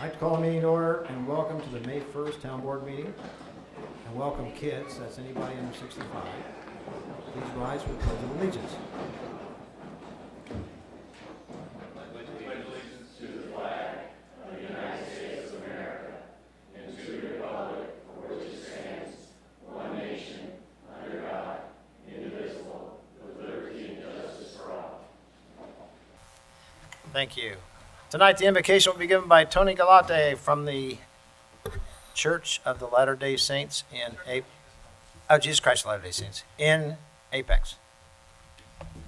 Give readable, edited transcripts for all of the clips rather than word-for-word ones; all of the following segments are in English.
I'd like to call the meeting to order and welcome to the May 1st Town Board meeting. And welcome kids, that's anybody under 65. Please rise for the Pledge of Allegiance. Thank you. Tonight, the invocation will be given by Tony Galate from the Church of the Latter-day Saints Jesus Christ of Latter-day Saints in Apex,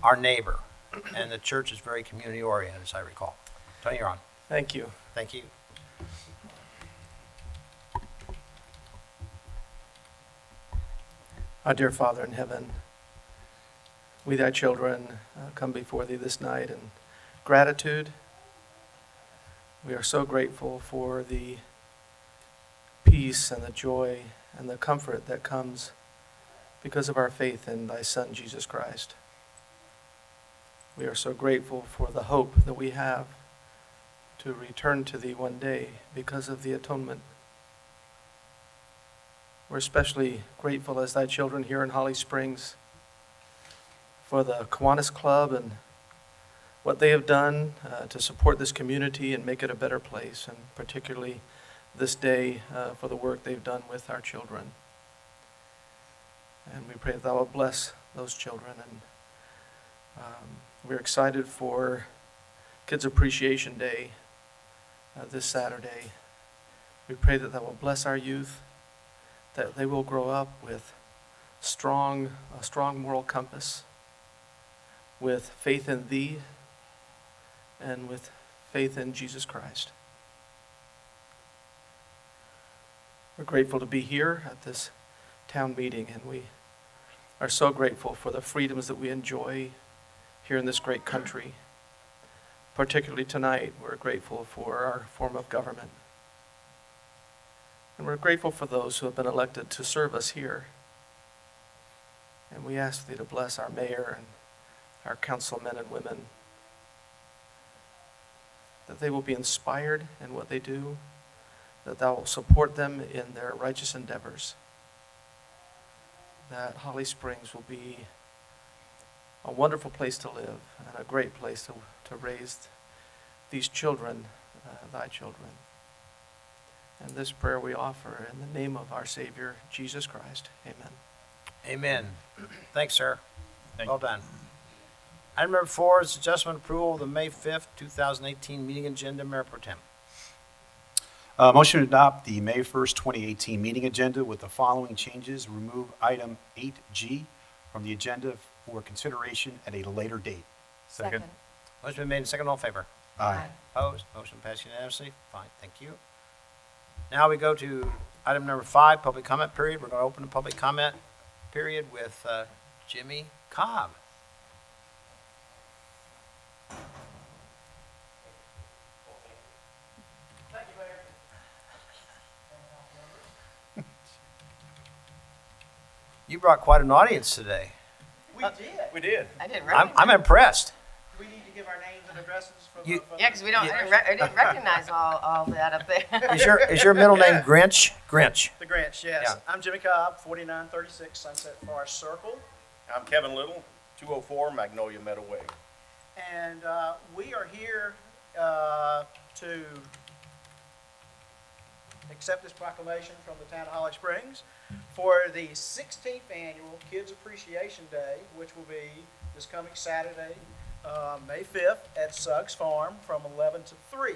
our neighbor. And the church is very community-oriented, as I recall. Tony, you're on. Thank you. Thank you. Our dear Father in heaven, we thy children come before thee this night in gratitude. We are so grateful for the peace and the joy and the comfort that comes because of our faith in thy Son, Jesus Christ. We are so grateful for the hope that we have to return to thee one day because of the atonement. We're especially grateful as thy children here in Holly Springs for the Kiwanis Club and what they have done to support this community and make it a better place, and particularly this day for the work they've done with our children. And we pray that thou will bless those children. And we're excited for Kids Appreciation Day this Saturday. We pray that thou will bless our youth, that they will grow up with a strong moral compass, with faith in thee, and with faith in Jesus Christ. We're grateful to be here at this town meeting, and we are so grateful for the freedoms that we enjoy here in this great country. Particularly tonight, we're grateful for our form of government. And we're grateful for those who have been elected to serve us here. And we ask thee to bless our mayor and our councilmen and women, that they will be inspired in what they do, that thou will support them in their righteous endeavors, that Holly Springs will be a wonderful place to live and a great place to raise these children, thy children. And this prayer we offer in the name of our Savior, Jesus Christ. Amen. Amen. Thanks, sir. Thank Well done. Item number 4 is adjustment approval of the May 5th, 2018 meeting agenda. Mayor Pro Tem. Motion to adopt the May 1st, 2018 meeting agenda with the following changes. Remove item 8G from the agenda for consideration at a later date. Second. Motion been made and seconded. All in favor? Aye. Opposed? Motion passed unanimously. Fine, thank you. Now we go to item number 5, public comment period. We're going to open the public comment period with Jimmy Cobb. You brought quite an audience today. We did. We did. I didn't I'm recognize. Do impressed. we need to give our names and addresses for You- the... Yeah, because I didn't recognize all that up there. Is your middle name Grinch? Grinch. The Grinch, yes. Yeah. I'm Jimmy Cobb, 4936 Sunset Forest Circle. I'm Kevin Little, 204 Magnolia Meadow Way. And we are here to accept this proclamation from the town of Holly Springs for the 16th annual Kids Appreciation Day, which will be this coming Saturday, May 5th at Suggs Farm from 11 to 3.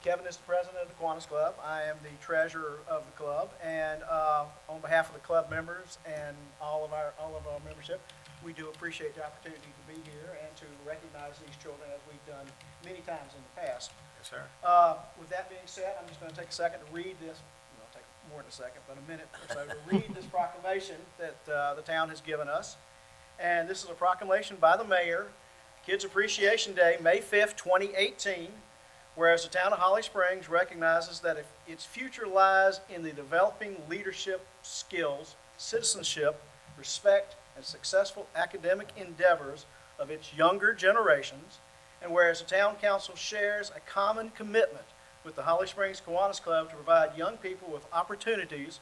Kevin is the president of the Kiwanis Club. I am the treasurer of the club, and on behalf of the club members and all of our membership, we do appreciate the opportunity to be here and to recognize these children as we've done many times in the past. Yes, sir. With that being said, I'm just going to take a second to read this. Well, it'll take more than a second, but a minute or so to read this proclamation that the town has given us. And this is a proclamation by the mayor, Kids Appreciation Day, May 5th, 2018. Whereas the town of Holly Springs recognizes that if its future lies in the developing leadership skills, citizenship, respect, and successful academic endeavors of its younger generations, And whereas the town council shares a common commitment with the Holly Springs Kiwanis Club to provide young people with opportunities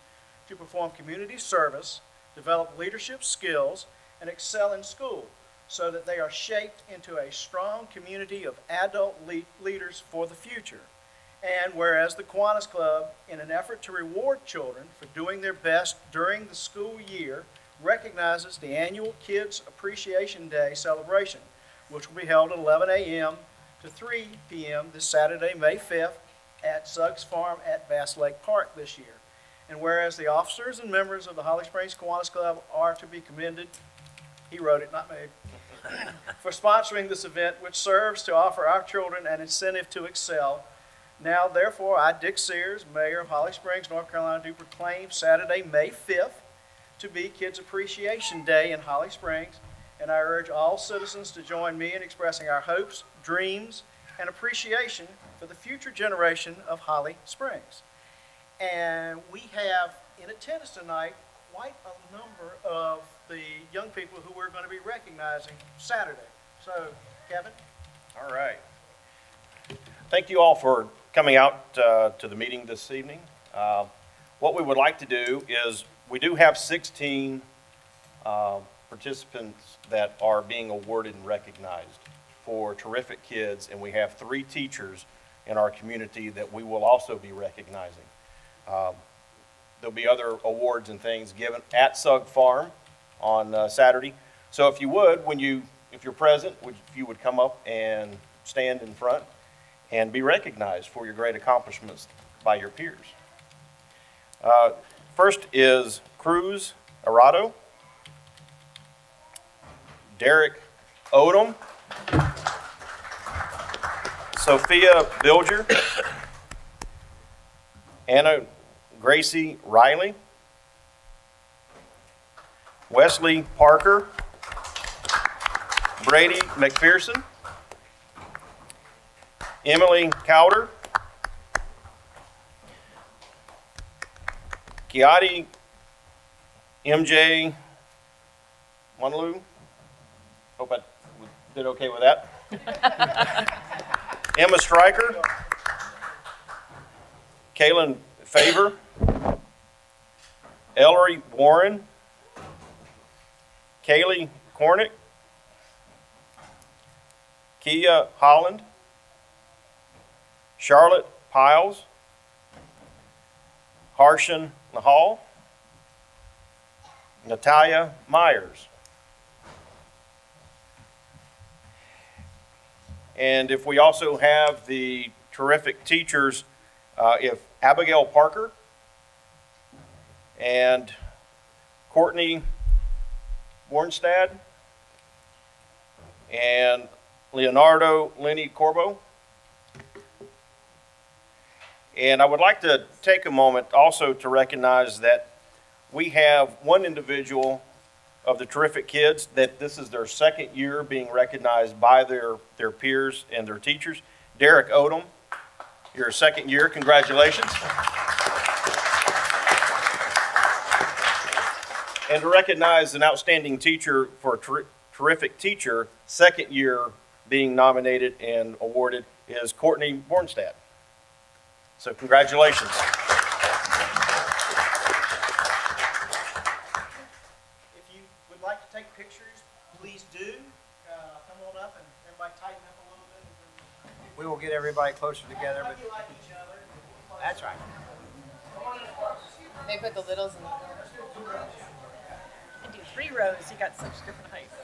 to perform community service, develop leadership skills, and excel in school so that they are shaped into a strong community of adult leaders for the future. And whereas the Kiwanis Club, in an effort to reward children for doing their best during the school year, recognizes the annual Kids Appreciation Day celebration, which will be held at 11 a.m. to 3 p.m. this Saturday, May 5th, at Suggs Farm at Bass Lake Park this year. And whereas the officers and members of the Holly Springs Kiwanis Club are to be commended, he wrote it, not me, for sponsoring this event, which serves to offer our children an incentive to excel. Now, therefore, I, Dick Sears, Mayor of Holly Springs, North Carolina, do proclaim Saturday, May 5th, to be Kids Appreciation Day in Holly Springs, and I urge all citizens to join me in expressing our hopes, dreams, and appreciation for the future generation of Holly Springs. And we have in attendance tonight quite a number of the young people who we're going to be recognizing Saturday. So, Kevin? All right. Thank you all for coming out to the meeting this evening. What we would like to do is, we do have 16 participants that are being awarded and recognized for terrific kids, and we have 3 teachers in our community that we will also be recognizing. There'll be other awards and things given at Sugg Farm on Saturday. So if you would, if you're present, if you would come up and stand in front and be recognized for your great accomplishments by your peers. First is Cruz Arado, Derek Odom, Sophia Bilger, Anna Gracie Riley, Wesley Parker, Brady McPherson, Emily Cowder, Kiati MJ Wanaloo. Hope I did okay with that. Emma Stryker, Kaylin Favor, Ellery Warren, Kaylee Cornick, Kia Holland, Charlotte Piles, Harshan Nahal, Natalia Myers. And if we also have the terrific teachers, if Abigail Parker and Courtney Bornstad and Leonardo Lenny Corbo. And I would like to take a moment also to recognize that we have one individual of the terrific kids that this is their second year being recognized by their peers and their teachers. Derek Odom, your second year, congratulations. And to recognize an outstanding teacher for a terrific teacher, second year being nominated and awarded is Courtney Bornstad. So congratulations. If you would like to take pictures, please do. Come on up and everybody tighten up a little bit. We will get everybody closer together, but Hug you like each other. that's right. They put the littles in. And do 3 rows, you got such different heights.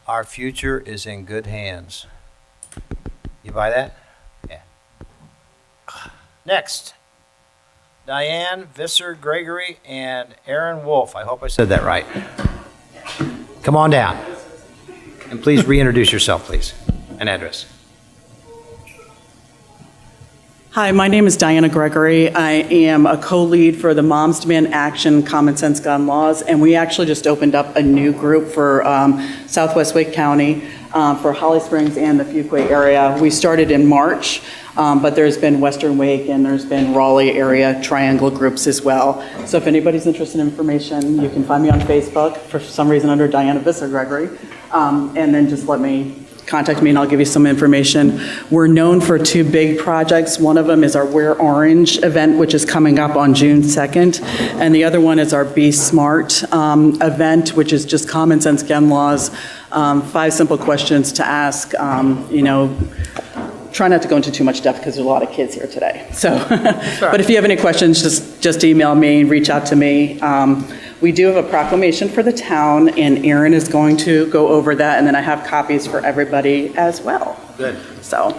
Our future is in good hands. You buy that? Yeah. Next, Diane Visser Gregory and Aaron Wolf. I hope I said that right. Come on down. And please reintroduce yourself, please, and address. Hi, my name is Diana Gregory. I am a co-lead for the Moms Demand Action Common Sense Gun Laws, and we actually just opened up a new group for Southwest Wake County, for Holly Springs and the Fuquay area. We started in March, but there's been Western Wake and there's been Raleigh area triangle groups as well. So if anybody's interested in information, you can find me on Facebook, for some reason under Diana Visser Gregory, and then just contact me and I'll give you some information. We're known for two big projects. One of them is our Wear Orange event, which is coming up on June 2nd. And the other one is our Be Smart event, which is just common sense gun laws, 5 simple questions to ask. Try not to go into too much depth because there's a lot of kids here today. So, but if you have any questions, just email me, reach out to me. We do have a proclamation for the town, and Aaron is going to go over that, and then I have copies for everybody as well. Good. So,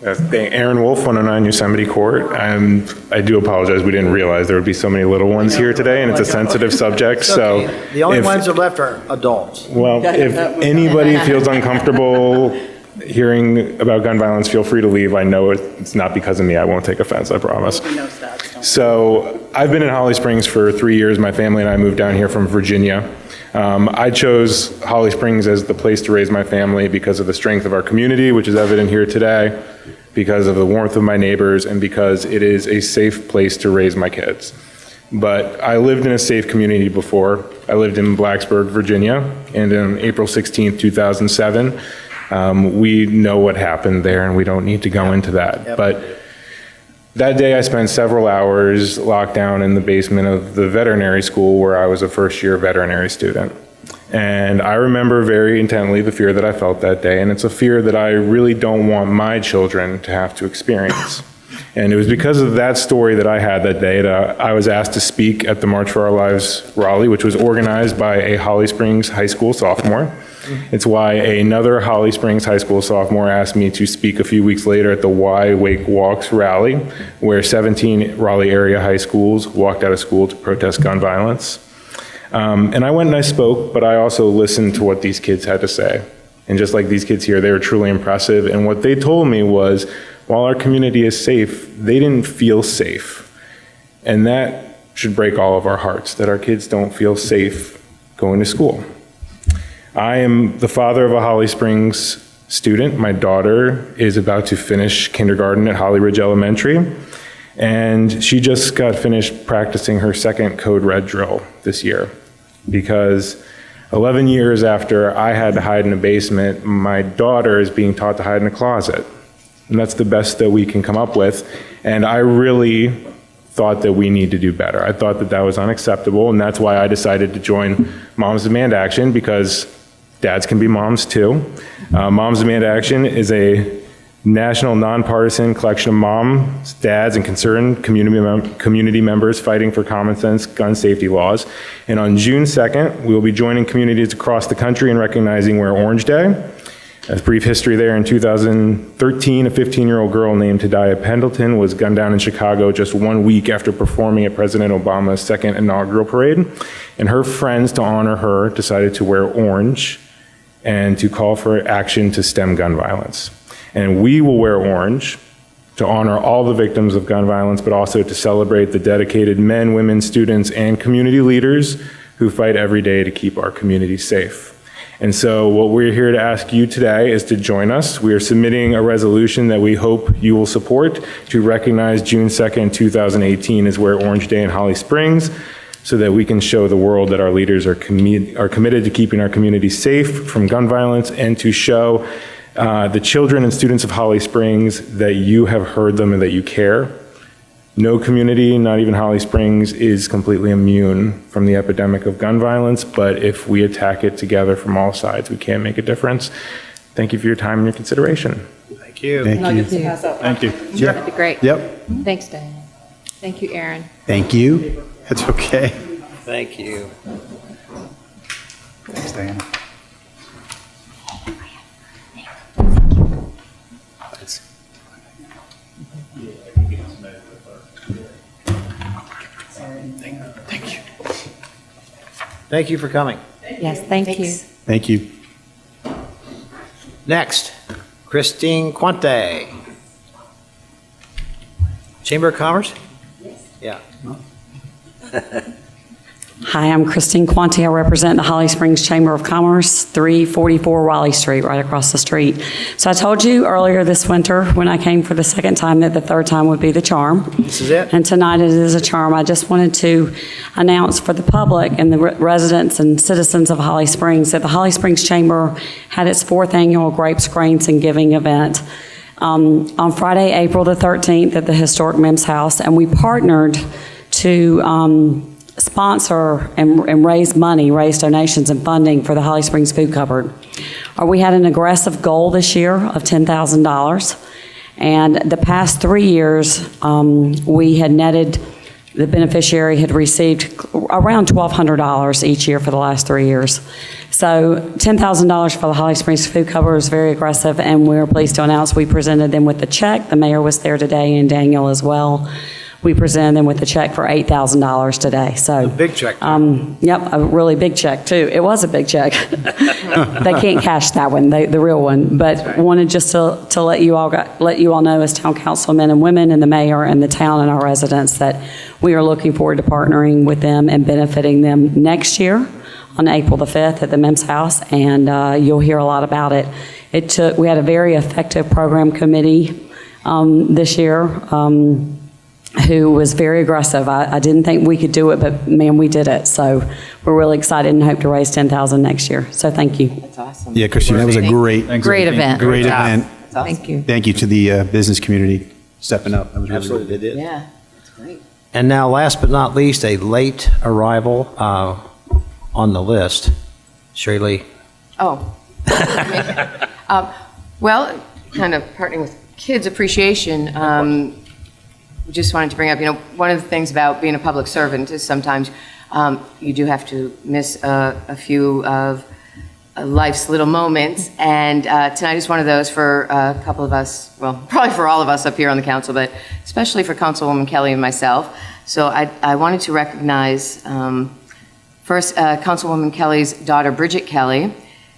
Aaron Wolf, 109 Yosemite Court. I do apologize, we didn't realize there would be so many little ones here today, and it's a sensitive subject, so. Okay. The only if- ones that are left are adults. Well, if anybody feels uncomfortable hearing about gun violence, feel free to leave. I know it's not because of me, I won't take offense, I promise. nobody knows that. So. So I've been in Holly Springs for 3 years. My family and I moved down here from Virginia. I chose Holly Springs as the place to raise my family because of the strength of our community, which is evident here today, because of the warmth of my neighbors, and because it is a safe place to raise my kids. But I lived in a safe community before. I lived in Blacksburg, Virginia, and on April 16th, 2007, we know what happened there, and we don't need to go into that. Yep. But that day, I spent several hours locked down in the basement of the veterinary school where I was a first-year veterinary student. And I remember very intently the fear that I felt that day, and it's a fear that I really don't want my children to have to experience. And it was because of that story that I had that day that I was asked to speak at the March for Our Lives Raleigh, which was organized by a Holly Springs high school sophomore. It's why another Holly Springs high school sophomore asked me to speak a few weeks later at the Why Wake Walks rally, where 17 Raleigh area high schools walked out of school to protest gun violence. And I went and I spoke, but I also listened to what these kids had to say. And just like these kids here, they were truly impressive. And what they told me was, while our community is safe, they didn't feel safe. And that should break all of our hearts, that our kids don't feel safe going to school. I am the father of a Holly Springs student. My daughter is about to finish kindergarten at Holly Ridge Elementary, and she just got finished practicing her second Code Red drill this year, because 11 years after I had to hide in a basement, my daughter is being taught to hide in a closet. And that's the best that we can come up with. And I really thought that we need to do better. I thought that that was unacceptable, and that's why I decided to join Moms Demand Action, because dads can be moms too. Moms Demand Action is a national nonpartisan collection of moms, dads, and concerned community members fighting for common sense gun safety laws. And on June 2nd, we will be joining communities across the country in recognizing Wear Orange Day. As brief history there, in 2013, a 15-year-old girl named Tadiah Pendleton was gunned down in Chicago just 1 week after performing at President Obama's second inaugural parade. And her friends, to honor her, decided to wear orange and to call for action to stem gun violence. And we will wear orange to honor all the victims of gun violence, but also to celebrate the dedicated men, women, students, and community leaders who fight every day to keep our community safe. And so what we're here to ask you today is to join us. We are submitting a resolution that we hope you will support to recognize June 2nd, 2018 as Wear Orange Day in Holly Springs, so that we can show the world that our leaders are committed to keeping our community safe from gun violence, and to show the children and students of Holly Springs that you have heard them and that you care. No community, not even Holly Springs, is completely immune from the epidemic of gun violence, but if we attack it together from all sides, we can make a difference. Thank you for your time and your consideration. Thank you. And I'll get to pass out. Thank you. That'd be great. Yep. Thanks, Diana. Thank you, Aaron. Thank you. That's okay. Thank you. Thanks, Diana. Thank you for coming. Yes, thank you. Thank you. Next, Christine Quante. Chamber of Commerce? Yeah. Hi, I'm Christine Quanti. I represent the Holly Springs Chamber of Commerce, 344 Raleigh Street, right across the street. So I told you earlier this winter when I came for the second time that the third time would be the charm. This is it? And tonight it is a charm. I just wanted to announce for the public and the residents and citizens of Holly Springs that the Holly Springs Chamber had its 4th annual Grapes, Grains, and Giving event on Friday, April the 13th at the historic Mims House, and we partnered to sponsor and raise donations and funding for the Holly Springs Food Cupboard. We had an aggressive goal this year of $10,000, and the past 3 years, we had netted, the beneficiary had received around $1,200 each year for the last 3 years. So $10,000 for the Holly Springs Food Cupboard is very aggressive, and we're pleased to announce we presented them with the check. The mayor was there today, and Daniel as well. We presented them with a check for $8,000 today, so. Big check. Yep, a really big check, too. It was a big check. They can't cash that one, the real one, but wanted just to let you all know as town councilmen and women and the mayor and the town and our residents that we are looking forward to partnering with them and benefiting them next year on April the 5th at the Mims House, and you'll hear a lot about it. We had a very effective program committee this year, who was very aggressive. I didn't think we could do it, but man, we did it. So we're really excited and hope to raise $10,000 next year. So thank you. That's awesome. Yeah, Christine, that was a great event. Great event. That's awesome. Thank you. Thank you to the business community stepping up. That was really Absolutely, good. they did. Yeah, that's great. And now, last but not least, a late arrival on the list. Sherry Lee. Oh. Well, kind of partnering with Kids Appreciation, we just wanted to bring up, one of the things about being a public servant is sometimes you do have to miss a few of life's little moments. And tonight is one of those for a couple of us, well, probably for all of us up here on the council, but especially for Councilwoman Kelly and myself. So I wanted to recognize first Councilwoman Kelly's daughter, Bridget Kelly,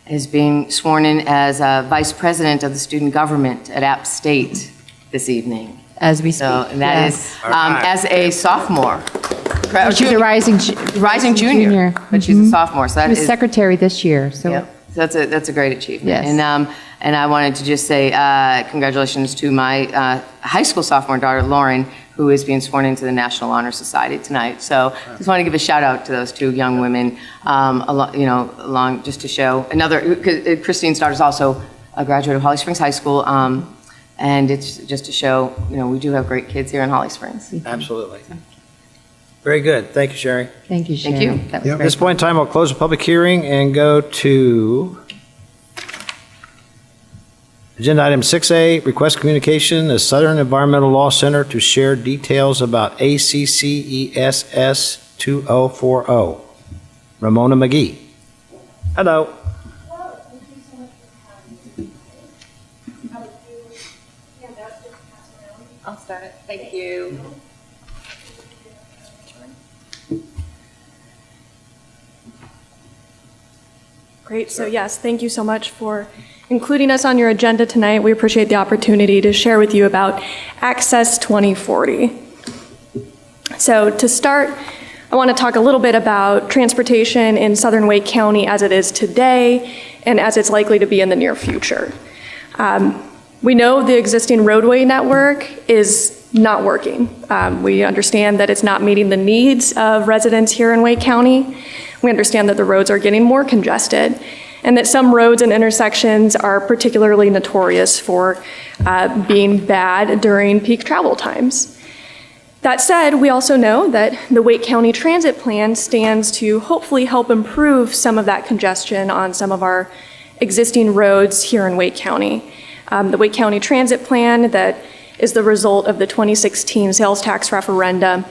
is being sworn in as Vice President of the Student Government at App State this evening. As we speak. So, and that is Yes. as a sophomore. She's a rising junior, but she's a sophomore, so that She was is. secretary this year, so. Yeah, so that's a great achievement. Yes. And I wanted to just say congratulations to my high school sophomore daughter, Lauren, who is being sworn into the National Honor Society tonight. So just want to give a shout out to those two young women, along just to show another. Christine's daughter is also a graduate of Holly Springs High School. And it's just to show, we do have great kids here in Holly Springs. Absolutely. Very good. Thank you, Sherry. Thank you, Thank Sharon. you. That was At great. this point in time, I'll close the public hearing and go to agenda item 6A, request communication, the Southern Environmental Law Center to share details about ACCESS 2040. Ramona McGee. Hello. I'll start it. Thank you. Great. So yes, thank you so much for including us on your agenda tonight. We appreciate the opportunity to share with you about Access 2040. So to start, I want to talk a little bit about transportation in Southern Wake County as it is today and as it's likely to be in the near future. We know the existing roadway network is not working. We understand that it's not meeting the needs of residents here in Wake County. We understand that the roads are getting more congested and that some roads and intersections are particularly notorious for being bad during peak travel times. That said, we also know that the Wake County Transit Plan stands to hopefully help improve some of that congestion on some of our existing roads here in Wake County. The Wake County Transit Plan that is the result of the 2016 sales tax referendum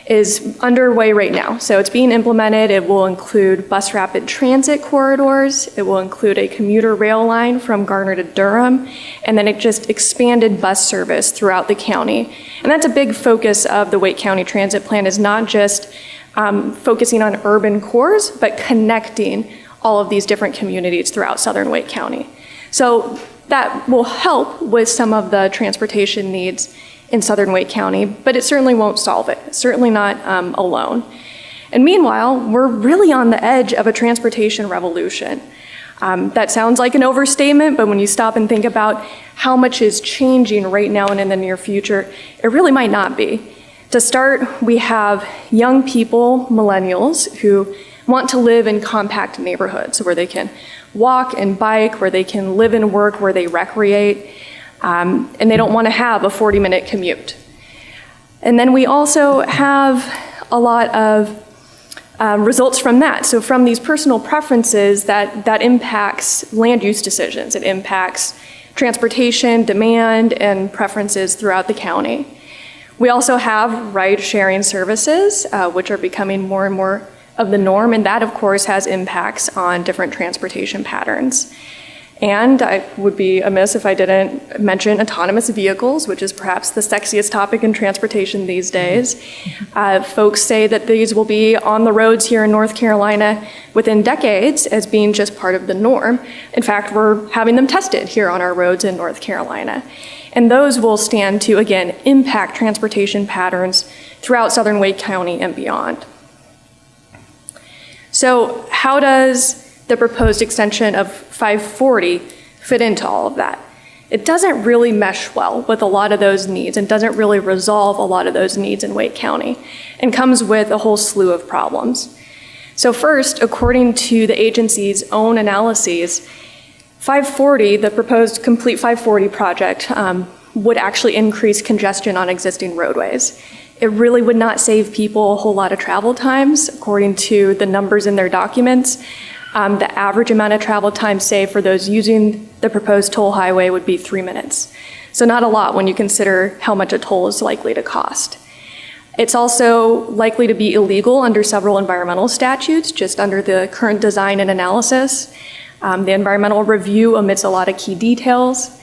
is underway right now. So it's being implemented. It will include bus rapid transit corridors. It will include a commuter rail line from Garner to Durham, and then it just expanded bus service throughout the county. And that's a big focus of the Wake County Transit Plan, is not just focusing on urban cores, but connecting all of these different communities throughout southern Wake County. So that will help with some of the transportation needs in southern Wake County, but it certainly won't solve it, certainly not alone. And meanwhile, we're really on the edge of a transportation revolution. That sounds like an overstatement, but when you stop and think about how much is changing right now and in the near future, it really might not be. To start, we have young people, millennials, who want to live in compact neighborhoods where they can walk and bike, where they can live and work, where they recreate, and they don't want to have a 40-minute commute. And then we also have a lot of results from that. So from these personal preferences, that impacts land use decisions. It impacts transportation, demand, and preferences throughout the county. We also have ride-sharing services, which are becoming more and more of the norm, and that, of course, has impacts on different transportation patterns. And I would be amiss if I didn't mention autonomous vehicles, which is perhaps the sexiest topic in transportation these days. Folks say that these will be on the roads here in North Carolina within decades as being just part of the norm. In fact, we're having them tested here on our roads in North Carolina. And those will stand to, again, impact transportation patterns throughout southern Wake County and beyond. So how does the proposed extension of 540 fit into all of that? It doesn't really mesh well with a lot of those needs and doesn't really resolve a lot of those needs in Wake County and comes with a whole slew of problems. So first, according to the agency's own analyses, 540, the proposed complete 540 project, would actually increase congestion on existing roadways. It really would not save people a whole lot of travel times, according to the numbers in their documents. The average amount of travel time saved for those using the proposed toll highway would be 3 minutes. So not a lot when you consider how much a toll is likely to cost. It's also likely to be illegal under several environmental statutes, just under the current design and analysis. The environmental review omits a lot of key details.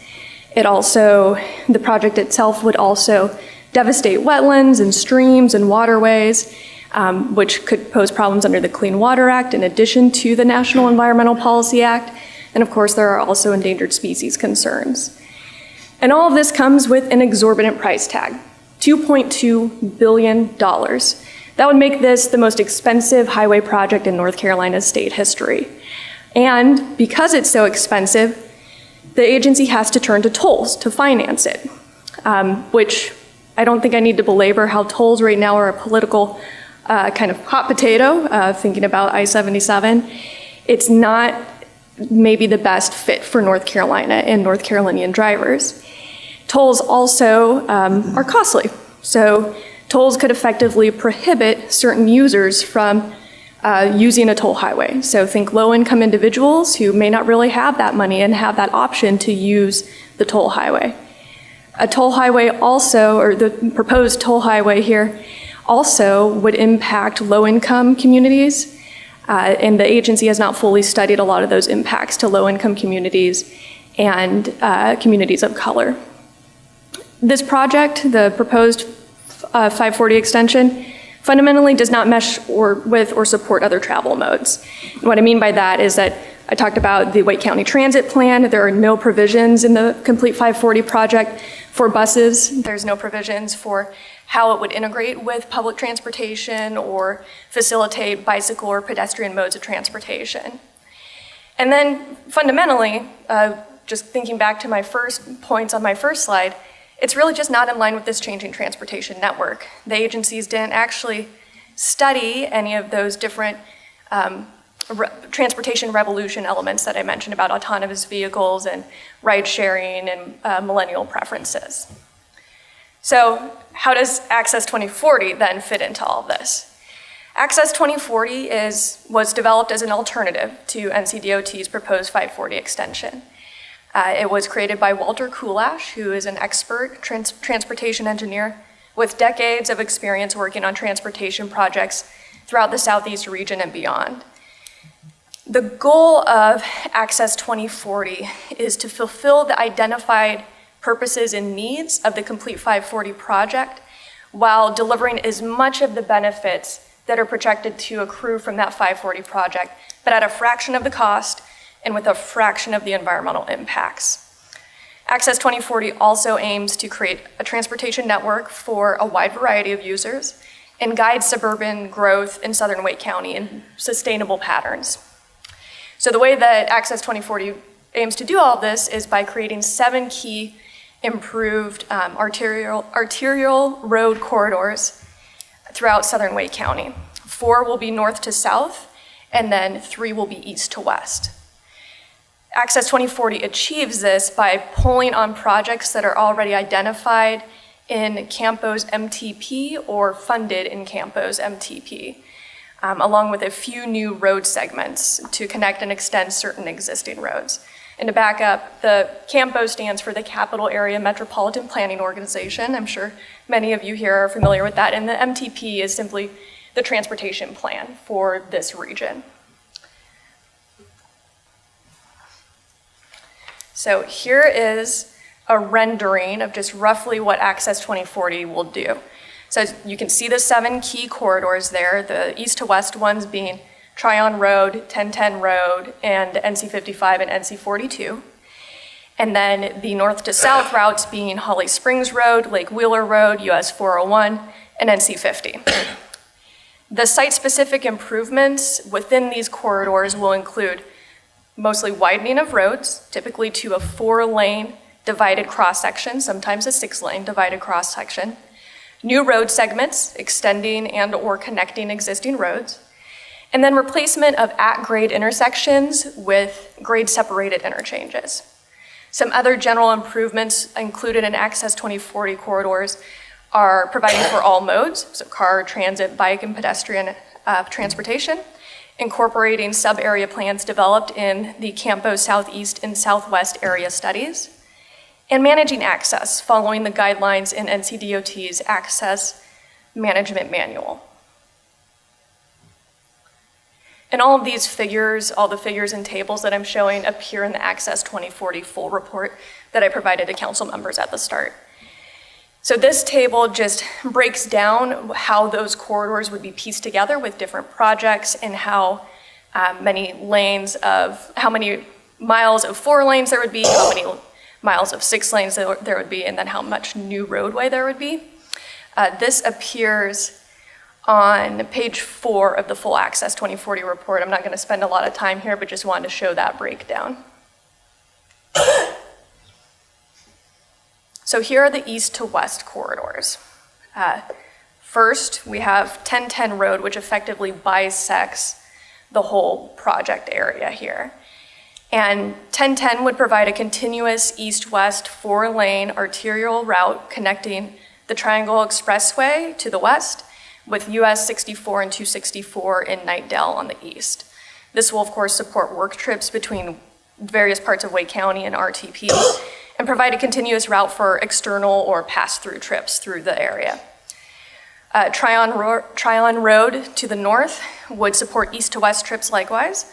The project itself would also devastate wetlands and streams and waterways, which could pose problems under the Clean Water Act in addition to the National Environmental Policy Act. And of course, there are also endangered species concerns. And all of this comes with an exorbitant price tag, $2.2 billion. That would make this the most expensive highway project in North Carolina's state history. And because it's so expensive, the agency has to turn to tolls to finance it, which I don't think I need to belabor how tolls right now are a political kind of hot potato, thinking about I-77. It's not maybe the best fit for North Carolina and North Carolinian drivers. Tolls also are costly. So tolls could effectively prohibit certain users from using a toll highway. So think low-income individuals who may not really have that money and have that option to use the toll highway. A toll highway also, or the proposed toll highway here, also would impact low-income communities, and the agency has not fully studied a lot of those impacts to low-income communities and communities of color. This project, the proposed 540 extension, fundamentally does not mesh with or support other travel modes. And what I mean by that is that I talked about the Wake County Transit Plan. There are no provisions in the Complete 540 project for buses. There's no provisions for how it would integrate with public transportation or facilitate bicycle or pedestrian modes of transportation. And then fundamentally, just thinking back to my first points on my first slide, it's really just not in line with this changing transportation network. The agencies didn't actually study any of those different transportation revolution elements that I mentioned about autonomous vehicles and ride sharing and millennial preferences. So how does Access 2040 then fit into all of this? Access 2040 was developed as an alternative to NCDOT's proposed 540 extension. It was created by Walter Kulash, who is an expert transportation engineer with decades of experience working on transportation projects throughout the Southeast region and beyond. The goal of Access 2040 is to fulfill the identified purposes and needs of the Complete 540 project while delivering as much of the benefits that are projected to accrue from that 540 project, but at a fraction of the cost and with a fraction of the environmental impacts. Access 2040 also aims to create a transportation network for a wide variety of users and guide suburban growth in southern Wake County in sustainable patterns. So the way that Access 2040 aims to do all of this is by creating 7 key improved arterial road corridors throughout southern Wake County. 4 will be north to south, and then 3 will be east to west. Access 2040 achieves this by pulling on projects that are already identified in Campo's MTP or funded in Campo's MTP, along with a few new road segments to connect and extend certain existing roads. And to back up, the CAMPO stands for the Capital Area Metropolitan Planning Organization. I'm sure many of you here are familiar with that. And the MTP is simply the transportation plan for this region. So here is a rendering of just roughly what Access 2040 will do. So you can see the 7 key corridors there, the east to west ones being Tryon Road, 1010 Road, and NC55 and NC42. And then the north to south routes being Holly Springs Road, Lake Wheeler Road, US 401, and NC50. The site-specific improvements within these corridors will include mostly widening of roads, typically to a 4-lane divided cross-section, sometimes a 6-lane divided cross-section, new road segments extending and or connecting existing roads, and then replacement of at-grade intersections with grade-separated interchanges. Some other general improvements included in Access 2040 corridors are providing for all modes, so car, transit, bike, and pedestrian transportation, incorporating sub-area plans developed in the Campo Southeast and Southwest area studies, and managing access following the guidelines in NCDOT's Access Management Manual. And all of these figures, all the figures and tables that I'm showing appear in the Access 2040 full report that I provided to council members at the start. So this table just breaks down how those corridors would be pieced together with different projects and how many miles of 4 lanes there would be, how many miles of 6 lanes there would be, and then how much new roadway there would be. This appears on page 4 of the full Access 2040 report. I'm not going to spend a lot of time here, but just wanted to show that breakdown. So here are the east to west corridors. First, we have 1010 Road, which effectively bisects the whole project area here. And 1010 would provide a continuous east-west 4-lane arterial route connecting the Triangle Expressway to the west with US 64 and 264 in Knightdale on the east. This will, of course, support work trips between various parts of Wake County and RTP and provide a continuous route for external or pass-through trips through the area. Tryon Road to the north would support east to west trips likewise,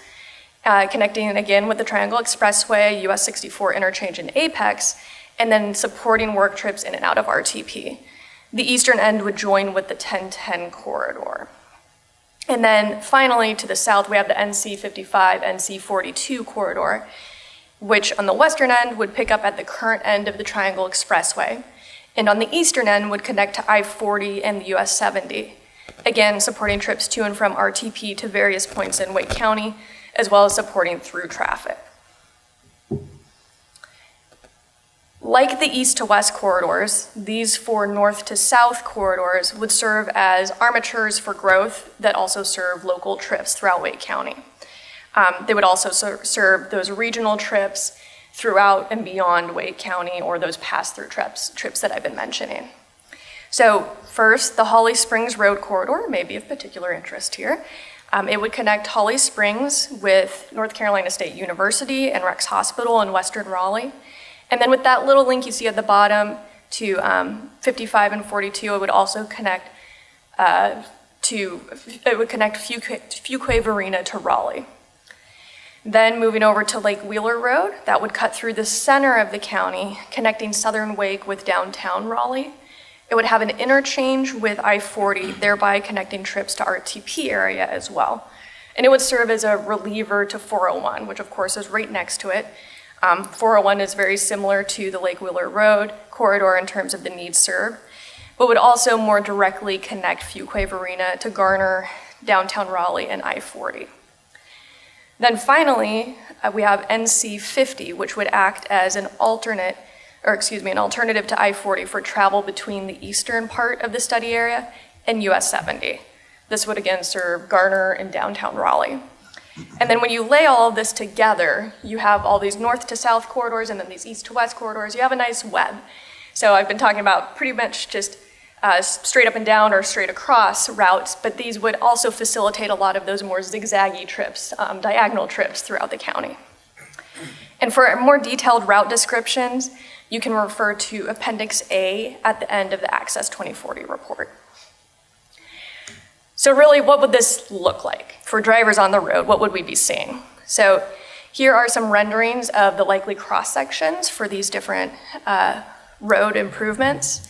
connecting again with the Triangle Expressway, US 64 interchange in Apex, and then supporting work trips in and out of RTP. The eastern end would join with the 1010 corridor. And then finally to the south, we have the NC55, NC42 corridor, which on the western end would pick up at the current end of the Triangle Expressway, and on the eastern end would connect to I-40 and the US 70, again supporting trips to and from RTP to various points in Wake County, as well as supporting through traffic. Like the east to west corridors, these 4 north to south corridors would serve as armatures for growth that also serve local trips throughout Wake County. They would also serve those regional trips throughout and beyond Wake County, or those pass-through trips that I've been mentioning. So first, the Holly Springs Road corridor may be of particular interest here. It would connect Holly Springs with North Carolina State University and Rex Hospital in Western Raleigh. And then with that little link you see at the bottom to 55 and 42, it would also connect Fuquay-Varina to Raleigh. Then moving over to Lake Wheeler Road, that would cut through the center of the county, connecting southern Wake with downtown Raleigh. It would have an interchange with I-40, thereby connecting trips to RTP area as well. And it would serve as a reliever to 401, which of course is right next to it. 401 is very similar to the Lake Wheeler Road corridor in terms of the needs served, but would also more directly connect Fuquay Varina to Garner, downtown Raleigh, and I-40. Then finally, we have NC 50, which would act as an alternative to I-40 for travel between the eastern part of the study area and US 70. This would again serve Garner and downtown Raleigh. And then when you lay all of this together, you have all these north to south corridors and then these east to west corridors. You have a nice web. So I've been talking about pretty much just straight up and down or straight across routes, but these would also facilitate a lot of those more zigzaggy trips, diagonal trips throughout the county. And for more detailed route descriptions, you can refer to Appendix A at the end of the Access 2040 report. So really, what would this look like? For drivers on the road, what would we be seeing? So here are some renderings of the likely cross-sections for these different road improvements.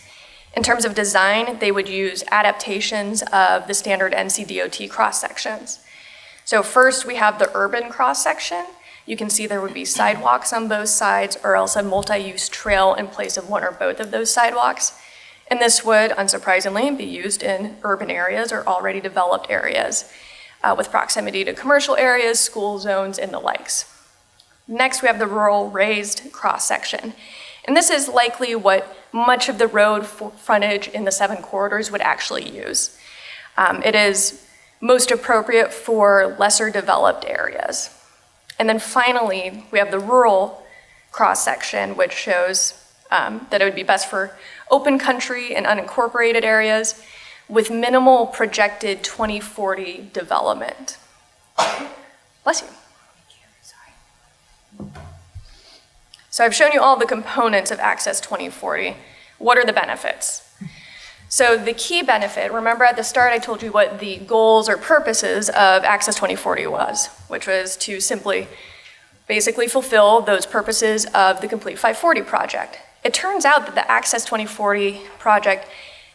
In terms of design, they would use adaptations of the standard NCDOT cross-sections. So first, we have the urban cross-section. You can see there would be sidewalks on both sides or else a multi-use trail in place of one or both of those sidewalks. And this would, unsurprisingly, be used in urban areas or already developed areas with proximity to commercial areas, school zones, and the likes. Next, we have the rural raised cross-section. And this is likely what much of the road frontage in the 7 corridors would actually use. It is most appropriate for lesser developed areas. And then finally, we have the rural cross-section, which shows that it would be best for open country and unincorporated areas with minimal projected 2040 development. Bless you. So I've shown you all the components of Access 2040. What are the benefits? So the key benefit, remember at the start I told you what the goals or purposes of Access 2040 was, which was to simply basically fulfill those purposes of the Complete 540 project. It turns out that the Access 2040 project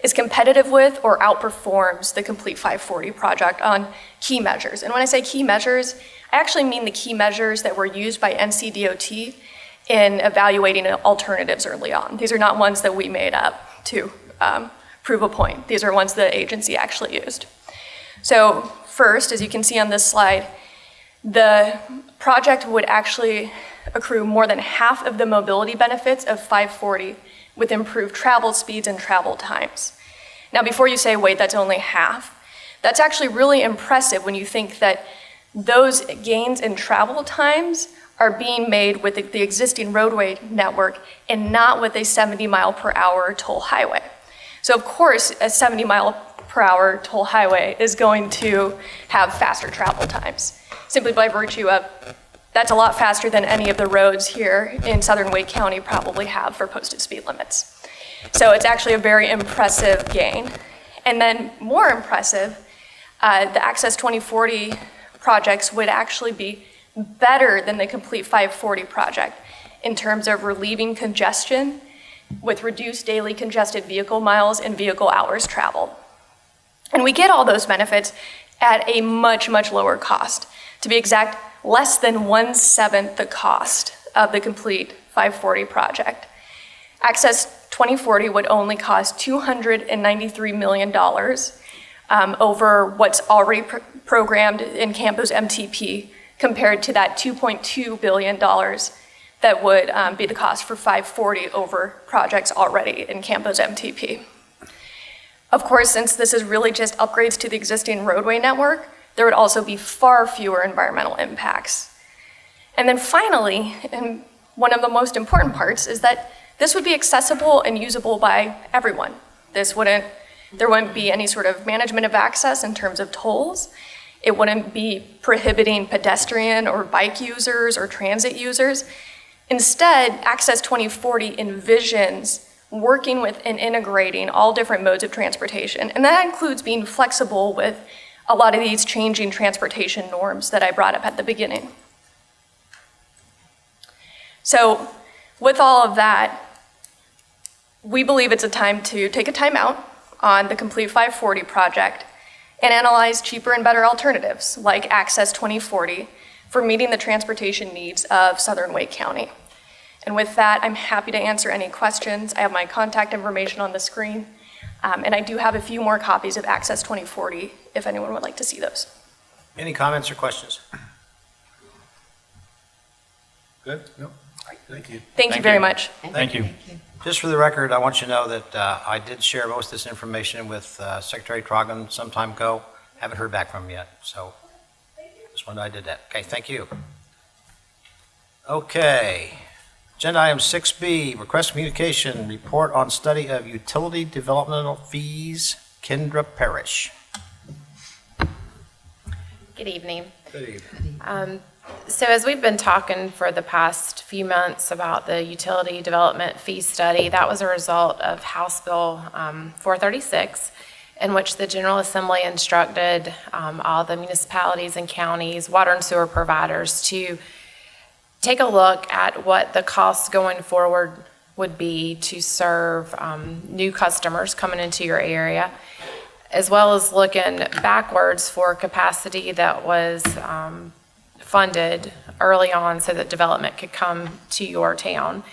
is competitive with or outperforms the Complete 540 project on key measures. And when I say key measures, I actually mean the key measures that were used by NCDOT in evaluating alternatives early on. These are not ones that we made up to prove a point. These are ones the agency actually used. So first, as you can see on this slide, the project would actually accrue more than half of the mobility benefits of 540 with improved travel speeds and travel times. Now, before you say, wait, that's only half, that's actually really impressive when you think that those gains in travel times are being made with the existing roadway network and not with a 70-mile-per-hour toll highway. So of course, a 70-mile-per-hour toll highway is going to have faster travel times, simply by virtue of that's a lot faster than any of the roads here in southern Wake County probably have for posted speed limits. So it's actually a very impressive gain. And then more impressive, the Access 2040 projects would actually be better than the Complete 540 project in terms of relieving congestion with reduced daily congested vehicle miles and vehicle hours traveled. And we get all those benefits at a much, much lower cost. To be exact, less than 1/7 the cost of the Complete 540 project. Access 2040 would only cost $293 million over what's already programmed in Campo's MTP compared to that $2.2 billion that would be the cost for 540 over projects already in Campo's MTP. Of course, since this is really just upgrades to the existing roadway network, there would also be far fewer environmental impacts. And then finally, and one of the most important parts, is that this would be accessible and usable by everyone. There wouldn't be any sort of management of access in terms of tolls. It wouldn't be prohibiting pedestrian or bike users or transit users. Instead, Access 2040 envisions working with and integrating all different modes of transportation. And that includes being flexible with a lot of these changing transportation norms that I brought up at the beginning. So with all of that, we believe it's a time to take a time out on the Complete 540 project and analyze cheaper and better alternatives like Access 2040 for meeting the transportation needs of Southern Wake County. And with that, I'm happy to answer any questions. I have my contact information on the screen, and I do have a few more copies of Access 2040 if anyone would like to see those. Any comments or questions? Good? No. Thank you. Thank you very much. Thank you. Just for the record, I want you to know that I did share most of this information with Secretary Trogan some time ago. Haven't heard back from him yet, so just wanted I did that. Okay, thank you. Okay. Agenda item 6B, request communication, report on study of utility developmental fees, Kendra Parrish. Good evening. Good evening. So as we've been talking for the past few months about the utility development fee study, that was a result of House Bill 436, in which the General Assembly instructed all the municipalities and counties, water and sewer providers to take a look at what the costs going forward would be to serve new customers coming into your area, as well as looking backwards for capacity that was funded early on so that development could come to your town,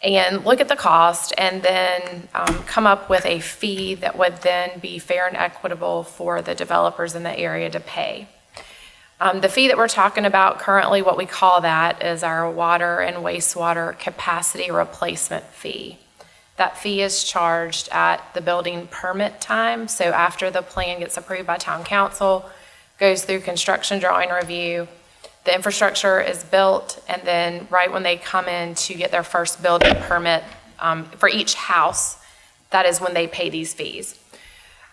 and look at the cost and then come up with a fee that would then be fair and equitable for the developers in the area to pay. The fee that we're talking about currently, what we call that is our water and wastewater capacity replacement fee. That fee is charged at the building permit time, so after the plan gets approved by town council, goes through construction drawing review, the infrastructure is built, and then right when they come in to get their first building permit for each house, that is when they pay these fees.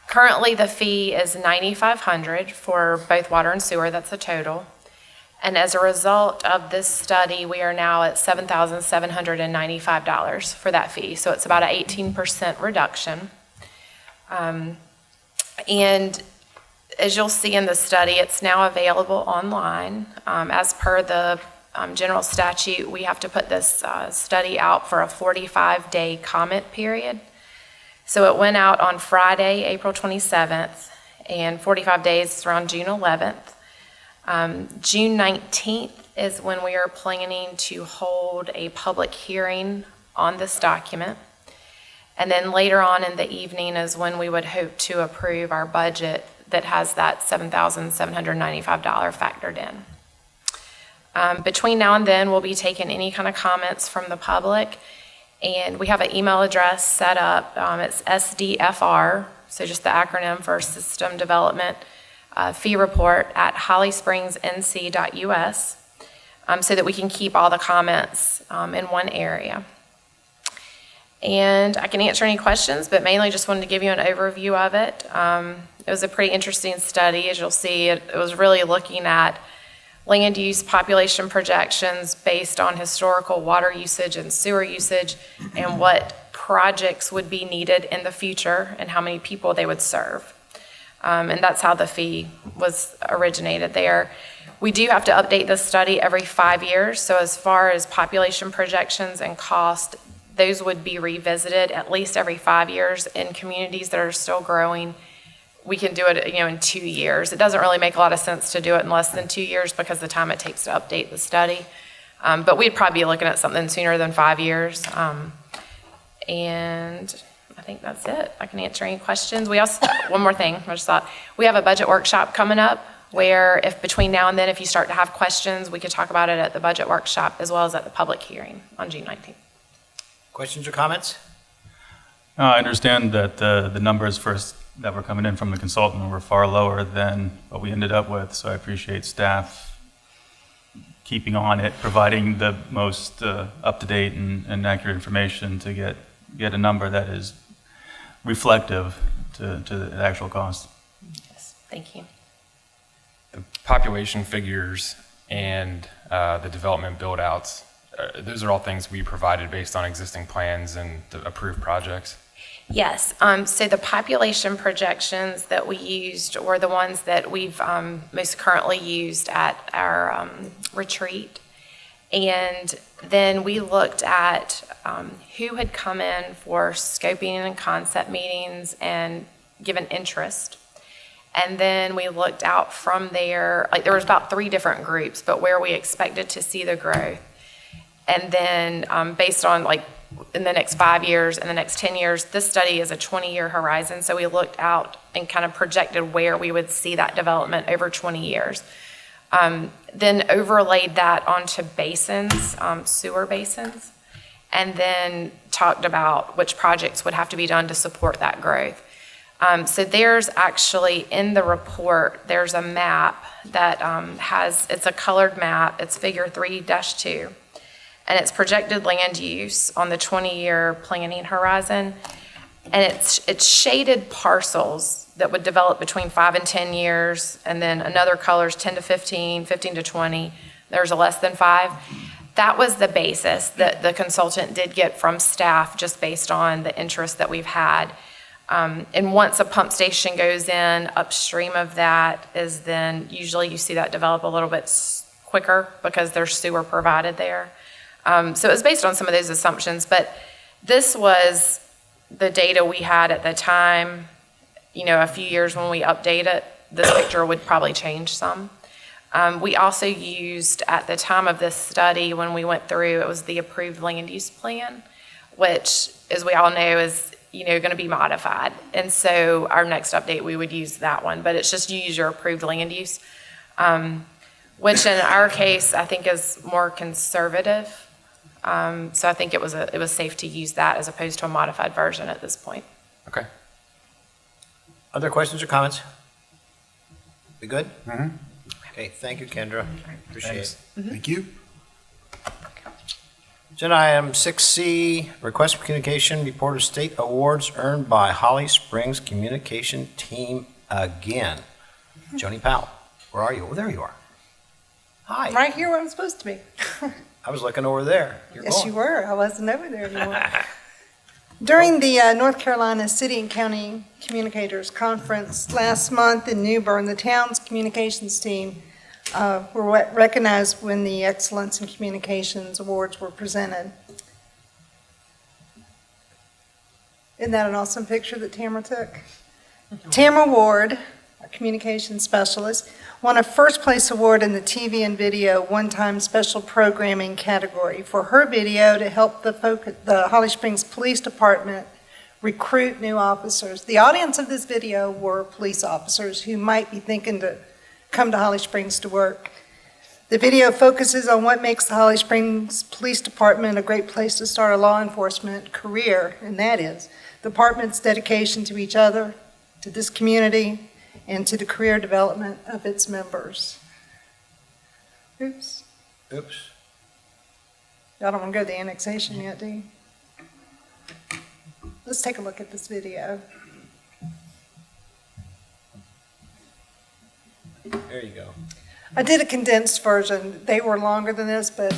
Currently, the fee is $9,500 for both water and sewer, that's the total. And as a result of this study, we are now at $7,795 for that fee. So it's about an 18% reduction. And as you'll see in the study, it's now available online. As per the general statute, we have to put this study out for a 45-day comment period. So it went out on Friday, April 27th, and 45 days is around June 11th. June 19th is when we are planning to hold a public hearing on this document. And then later on in the evening is when we would hope to approve our budget that has that $7,795 factored in. Between now and then, we'll be taking any kind of comments from the public, and we have an email address set up. It's SDFR, so just the acronym for System Development Fee Report at hollyspringsnc.us, so that we can keep all the comments in one area. And I can answer any questions, but mainly just wanted to give you an overview of it. It was a pretty interesting study. As you'll see, it was really looking at land use population projections based on historical water usage and sewer usage, and what projects would be needed in the future and how many people they would serve. And that's how the fee was originated there. We do have to update this study every 5 years. So as far as population projections and cost, those would be revisited at least every 5 years. In communities that are still growing, we can do it, in 2 years. It doesn't really make a lot of sense to do it in less than 2 years because of the time it takes to update the study. But we'd probably be looking at something sooner than 5 years. And I think that's it. I can answer any questions. We also, one more thing, I just thought, we have a budget workshop coming up where if between now and then, if you start to have questions, we could talk about it at the budget workshop as well as at the public hearing on June 19th. Questions or comments? I understand that the numbers first that were coming in from the consultant were far lower than what we ended up with, so I appreciate staff keeping on it, providing the most up-to-date and accurate information to get a number that is reflective to the actual cost. Yes, thank you. The population figures and the development build-outs, those are all things we provided based on existing plans and the approved projects? Yes, so the population projections that we used were the ones that we've most currently used at our retreat. And then we looked at who had come in for scoping and concept meetings and given interest. And then we looked out from there, like there was about 3 different groups, but where we expected to see the growth. And then based on like in the next 5 years and the next 10 years, this study is a 20-year horizon. So we looked out and kind of projected where we would see that development over 20 years. Then overlaid that onto basins, sewer basins, and then talked about which projects would have to be done to support that growth. So there's actually in the report, there's a map that it's a colored map. It's figure 3-2. And it's projected land use on the 20-year planning horizon. And it's shaded parcels that would develop between 5 and 10 years. And then another color's 10 to 15, 15 to 20. There's a less than 5. That was the basis that the consultant did get from staff just based on the interest that we've had. And once a pump station goes in, upstream of that is then usually you see that develop a little bit quicker because there's sewer provided there. So it was based on some of those assumptions, but this was the data we had at the time. You know, a few years when we update it, this picture would probably change some. We also used, at the time of this study, when we went through, it was the approved land use plan, which, as we all know, is, you know, going to be modified. And so our next update, we would use that one, but it's just you use your approved land use, which in our case, I think is more conservative. So I think it was safe to use that as opposed to a modified version at this point. Okay. Other questions or comments? We good? Mm-hmm. Okay, thank you, Kendra. Appreciate it. Thank you. Agenda item 6C, request for communication report of state awards earned by Holly Springs Communication Team again. Joni Powell, where are you? Oh, there you are. Hi. Right here where I'm supposed to be. I was looking over there. You're Yes, going. you were. I wasn't over there anymore. During the North Carolina City and County Communicators Conference last month in New Bern, the town's communications team were recognized when the Excellence in Communications Awards were presented. Isn't that an awesome picture that Tamara took? Tamara Ward, a communications specialist, won a first place award in the TV and video one-time special programming category for her video to help the Holly Springs Police Department recruit new officers. The audience of this video were police officers who might be thinking to come to Holly Springs to work. The video focuses on what makes the Holly Springs Police Department a great place to start a law enforcement career, and that is the department's dedication to each other, to this community, and to the career development of its members. Oops. Oops. Y'all don't want to go to the annexation yet, do you? Let's take a look at this video. There you go. I did a condensed version. They were longer than this, but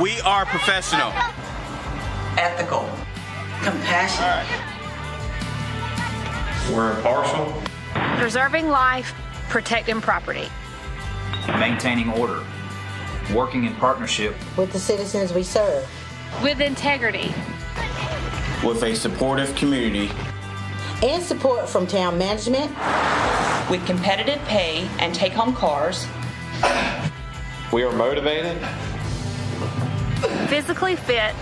we are professional, ethical, compassionate. We're impartial, Preserving life, protecting property. maintaining order, working in partnership With the citizens we serve. With integrity. with a supportive community. And support from town management. With competitive pay and take-home cars. We are motivated, Physically fit.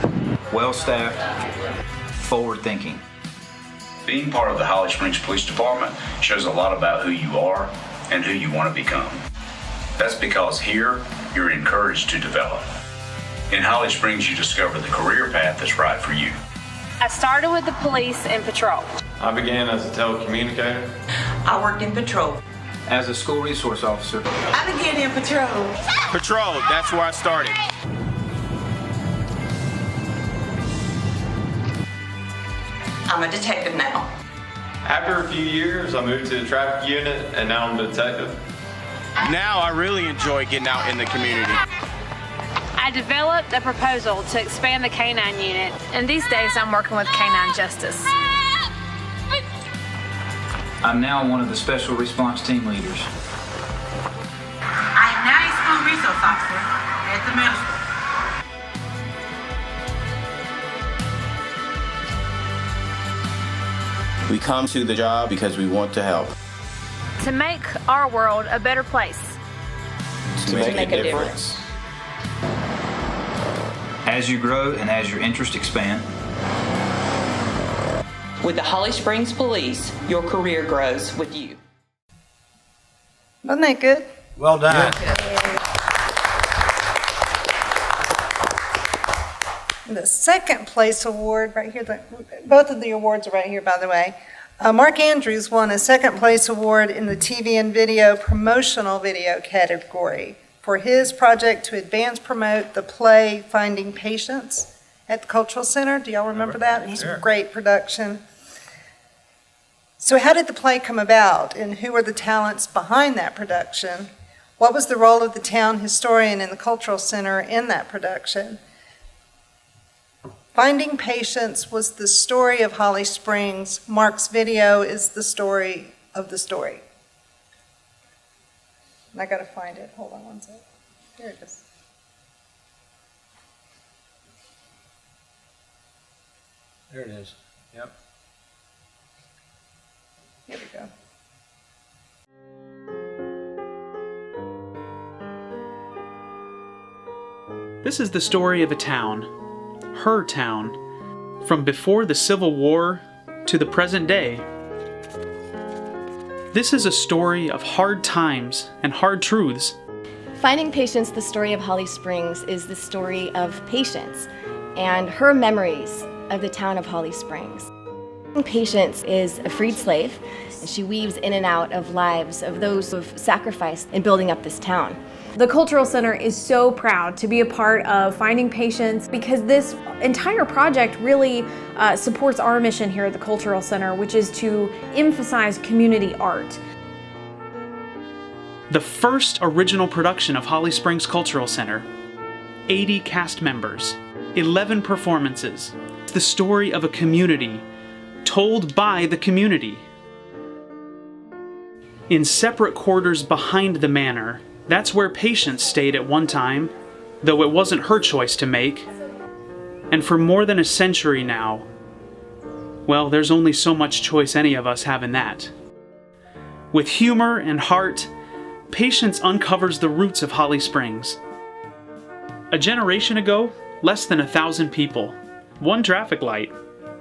well-staffed, forward-thinking. Being part of the Holly Springs Police Department shows a lot about who you are and who you want to become. That's because here, you're encouraged to develop. In Holly Springs, you discover the career path that's right for you. I started with the police and patrol. I began as a telecommunicator. I worked in patrol. As a school resource officer. I began in patrol. Patrol, that's where I started. I'm a detective now. After a few years, I moved to the traffic unit, and now I'm a detective. Now I really enjoy getting out in the community. I I developed a proposal to expand the K-9 unit. And these days, I'm working with Canine Justice. I'm now one of the special response team leaders. I am now a school resource officer at the middle school. We come to the job because we want to help. To make our world a better place. To make a difference. As you grow and as your interests expand, With the Holly Springs Police, your career grows with you. Wasn't that good? Well done. The second place award right here, both of the awards are right here, by the way. Mark Andrews won a second place award in the TV and video promotional video category for his project to advance promote the play Finding Patience at the Cultural Center. Do y'all remember that? It was a great production. So how did the play come about, and who were the talents behind that production? What was the role of the town historian in the Cultural Center in that production? Finding Patience was the story of Holly Springs. Mark's video is the story of the story. And I gotta find it. Hold on one second. Here it is. There it is. Yep. Here we go. This is the story of a town, her town, from before the Civil War to the present day. This is a story of hard times and hard truths. Finding Patience, the story of Holly Springs, is the story of Patience and her memories of the town of Holly Springs. Patience is a freed slave, and she weaves in and out of lives of those who have sacrificed in building up this town. The Cultural Center is so proud to be a part of Finding Patience because this entire project really supports our mission here at the Cultural Center, which is to emphasize community art. The first original production of Holly Springs Cultural Center. 80 cast members, 11 performances. It's the story of a community, told by the community. In separate quarters behind the manor, that's where Patience stayed at one time, though it wasn't her choice to make. And for more than a century now, well, there's only so much choice any of us have in that. With humor and heart, Patience uncovers the roots of Holly Springs. A generation ago, less than 1,000 people, one traffic light,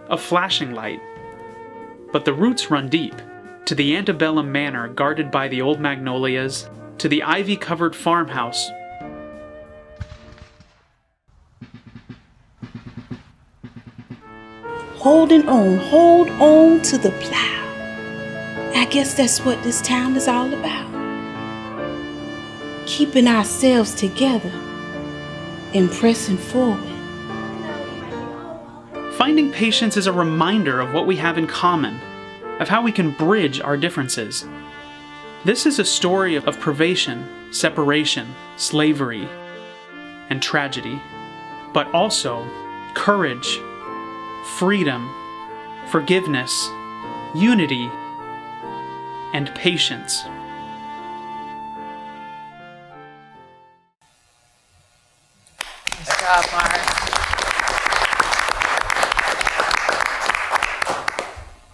a flashing light. But the roots run deep, to the antebellum manor guarded by the old magnolias, to the ivy-covered farmhouse. Hold on to the plow. I guess that's what this town is all about. Keeping ourselves together and pressing forward. Finding Patience is a reminder of what we have in common, of how we can bridge our differences. This is a story of privation, separation, slavery, and tragedy, but also courage, freedom, forgiveness, unity, and patience. Good job, Mark.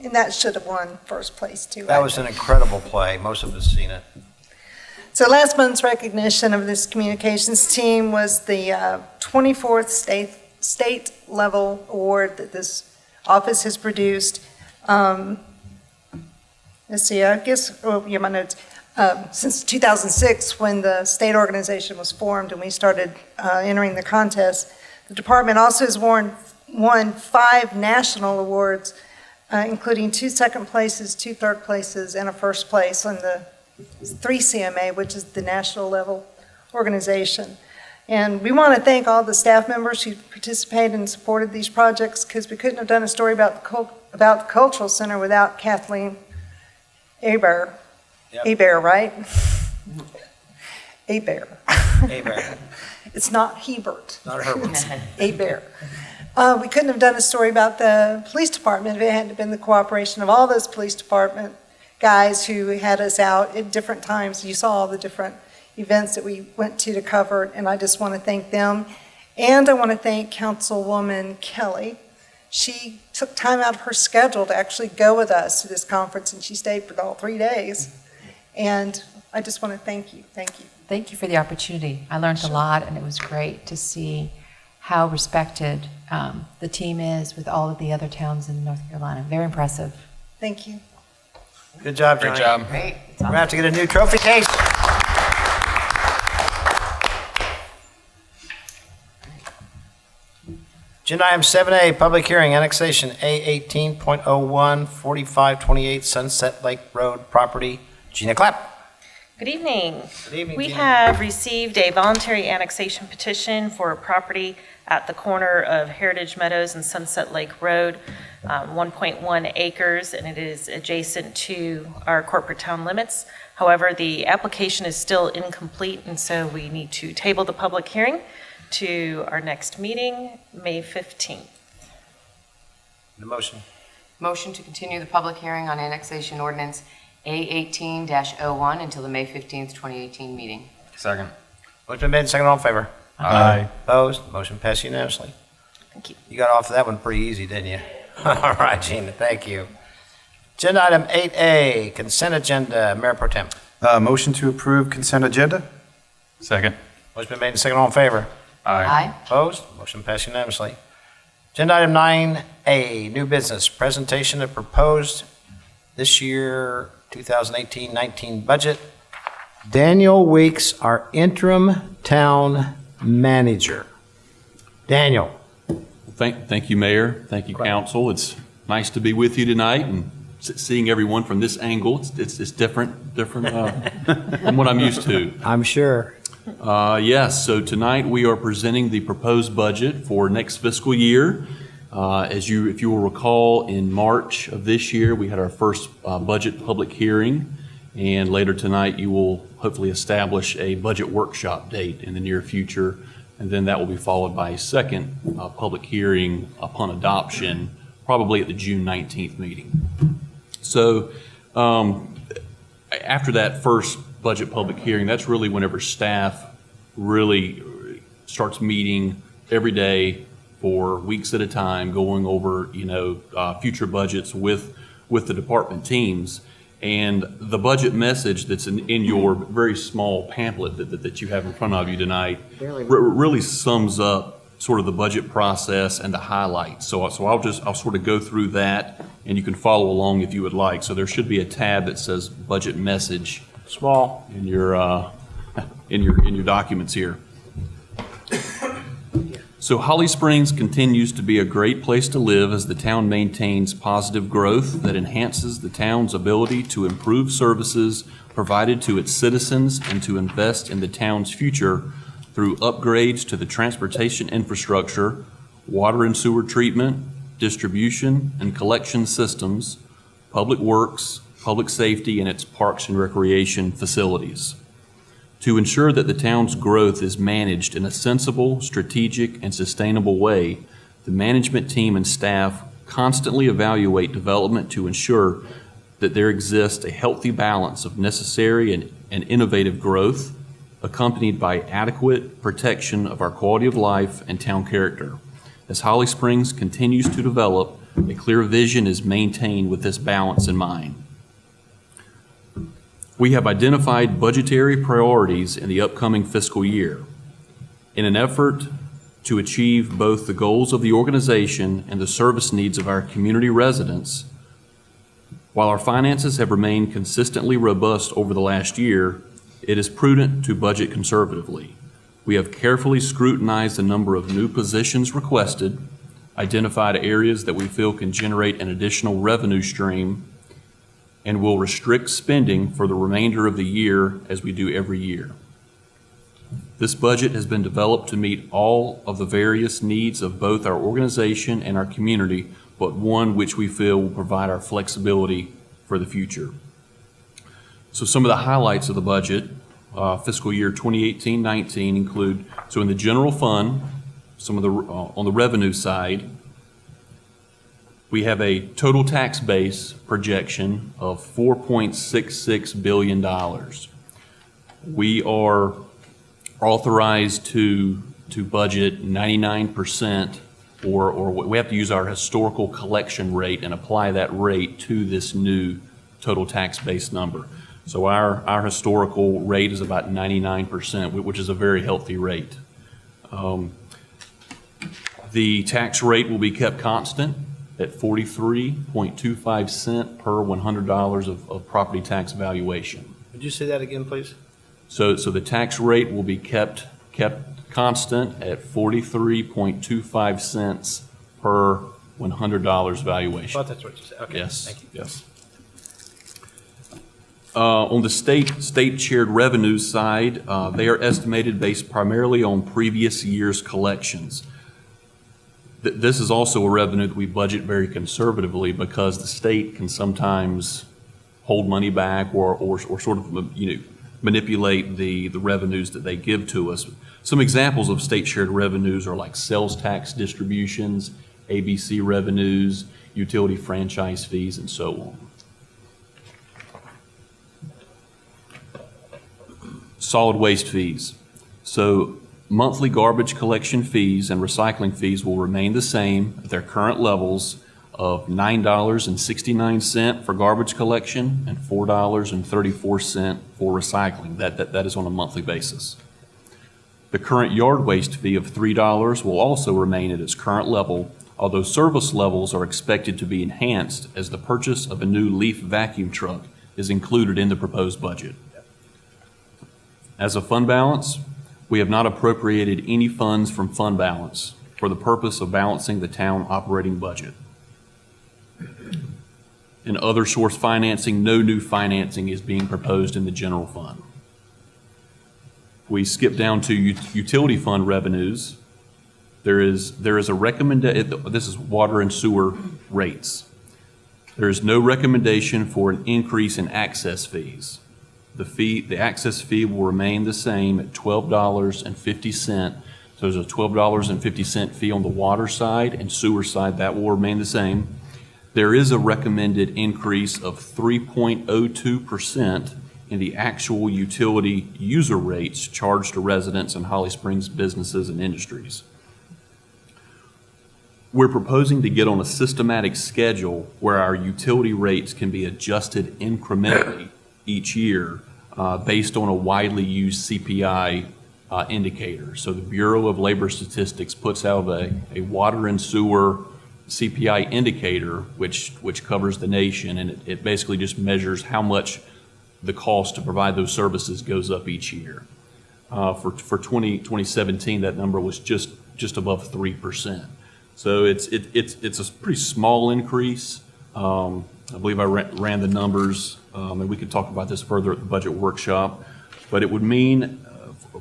And that should have won first place too. That was an incredible play. Most of us seen it. So last month's recognition of this communications team was the 24th state level award that this office has produced. Let's see, I guess, my notes. Since 2006, when the state organization was formed and we started entering the contest, the department also has won 5 national awards, including 2 second places, 2 third places, and a first place on the 3CMA, which is the national level organization. And we want to thank all the staff members who participated and supported these projects, because we couldn't have done a story about the Cultural Center without Kathleen Aber. Yep. Aber, right? Aber. Aber. It's not Hebert. Not Herbert. It's Hebert. We couldn't have done a story about the police department if it hadn't been the cooperation of all those police department guys who had us out at different times. You saw all the different events that we went to cover, and I just want to thank them. And I want to thank Councilwoman Kelly. She took time out of her schedule to actually go with us to this conference, and she stayed for all 3 days. And I just want to thank you. Thank you. Thank you for the opportunity. I learned a lot, and it was great to see how respected the team is with all of the other towns in North Carolina. Very impressive. Thank you. Good job, Johnny. Great job. Great. We're going to have to get a new trophy case. Agenda item 7A, public hearing, annexation A18.01, 4528 Sunset Lake Road property. Gina Clapp. Good evening. Good evening, We Gina. have received a voluntary annexation petition for a property at the corner of Heritage Meadows and Sunset Lake Road, 1.1 acres, and it is adjacent to our corporate town limits. However, the application is still incomplete, and so we need to table the public hearing to our next meeting, May 15th. The motion. Motion to continue the public hearing on annexation ordinance A18-01 until the May 15th, 2018 meeting. Second. Motion been made, second, all in favor? Aye. Opposed? Motion passed unanimously. Thank you. You got off that one pretty easy, didn't you? All right, Gina, thank you. Agenda item 8A, consent agenda, Mayor Pro Tem. Motion to approve consent agenda? Second. Motion been made, second, all in favor? Aye. Opposed? Motion passed unanimously. Agenda item 9A, new business, presentation of proposed this year 2018-19 budget. Daniel Weeks, our interim town manager. Daniel. Thank you, Mayor. Thank you, Council. It's nice to be with you tonight and seeing everyone from this angle. It's different from what I'm used to. I'm sure. Yes, so tonight we are presenting the proposed budget for next fiscal year. If you will recall, in March of this year, we had our first budget public hearing, and later tonight you will hopefully establish a budget workshop date in the near future, and then that will be followed by a second public hearing upon adoption, probably at the June 19th meeting. So after that first budget public hearing, that's really whenever staff really starts meeting every day for weeks at a time, going over, future budgets with the department teams. And the budget message that's in your very small pamphlet that you have in front of you tonight really sums up sort of the budget process and the highlights. So I'll sort of go through that, and you can follow along if you would like. So there should be a tab that says budget message. Small. In your documents here. So Holly Springs continues to be a great place to live as the town maintains positive growth that enhances the town's ability to improve services provided to its citizens and to invest in the town's future through upgrades to the transportation infrastructure, water and sewer treatment, distribution and collection systems, public works, public safety, and its parks and recreation facilities. To ensure that the town's growth is managed in a sensible, strategic, and sustainable way, the management team and staff constantly evaluate development to ensure that there exists a healthy balance of necessary and innovative growth, accompanied by adequate protection of our quality of life and town character. As Holly Springs continues to develop, a clear vision is maintained with this balance in mind. We have identified budgetary priorities in the upcoming fiscal year. In an effort to achieve both the goals of the organization and the service needs of our community residents, while our finances have remained consistently robust over the last year, it is prudent to budget conservatively. We have carefully scrutinized the number of new positions requested, identified areas that we feel can generate an additional revenue stream, and will restrict spending for the remainder of the year as we do every year. This budget has been developed to meet all of the various needs of both our organization and our community, but one which we feel will provide our flexibility for the future. So some of the highlights of the budget fiscal year 2018-19 include, so in the general fund, some of the, on the revenue side, we have a total tax base projection of $4.66 billion. We are authorized to budget 99%, or we have to use our historical collection rate and apply that rate to this new total tax base number. So our historical rate is about 99%, which is a very healthy rate. The tax rate will be kept constant at 43.25 cents per $100 of property tax valuation. Would you say that again, please? So the tax rate will be kept constant at 43.25 cents per $100 valuation. I thought that's what you said. Okay. Yes. Thank you. Yes. On the state shared revenues side, they are estimated based primarily on previous year's collections. This is also a revenue that we budget very conservatively because the state can sometimes hold money back or sort of manipulate the revenues that they give to us. Some examples of state shared revenues are like sales tax distributions, ABC revenues, utility franchise fees, and so on. Solid waste fees. So monthly garbage collection fees and recycling fees will remain the same at their current levels of $9.69 for garbage collection and $4.34 for recycling. That is on a monthly basis. The current yard waste fee of $3 will also remain at its current level, although service levels are expected to be enhanced as the purchase of a new leaf vacuum truck is included in the proposed budget. As a fund balance, we have not appropriated any funds from fund balance for the purpose of balancing the town operating budget. In other source financing, no new financing is being proposed in the general fund. We skip down to utility fund revenues. There is a recommendation, this is water and sewer rates. There is no recommendation for an increase in access fees. The access fee will remain the same at $12.50. So there's a $12.50 fee on the water side and sewer side. That will remain the same. There is a recommended increase of 3.02% in the actual utility user rates charged to residents in Holly Springs businesses and industries. We're proposing to get on a systematic schedule where our utility rates can be adjusted incrementally each year based on a widely used CPI indicator. So the Bureau of Labor Statistics puts out a water and sewer CPI indicator which covers the nation, and it basically just measures how much the cost to provide those services goes up each year. For 2017, that number was just above 3%. So it's a pretty small increase. I believe I ran the numbers, and we could talk about this further at the budget workshop, but it would mean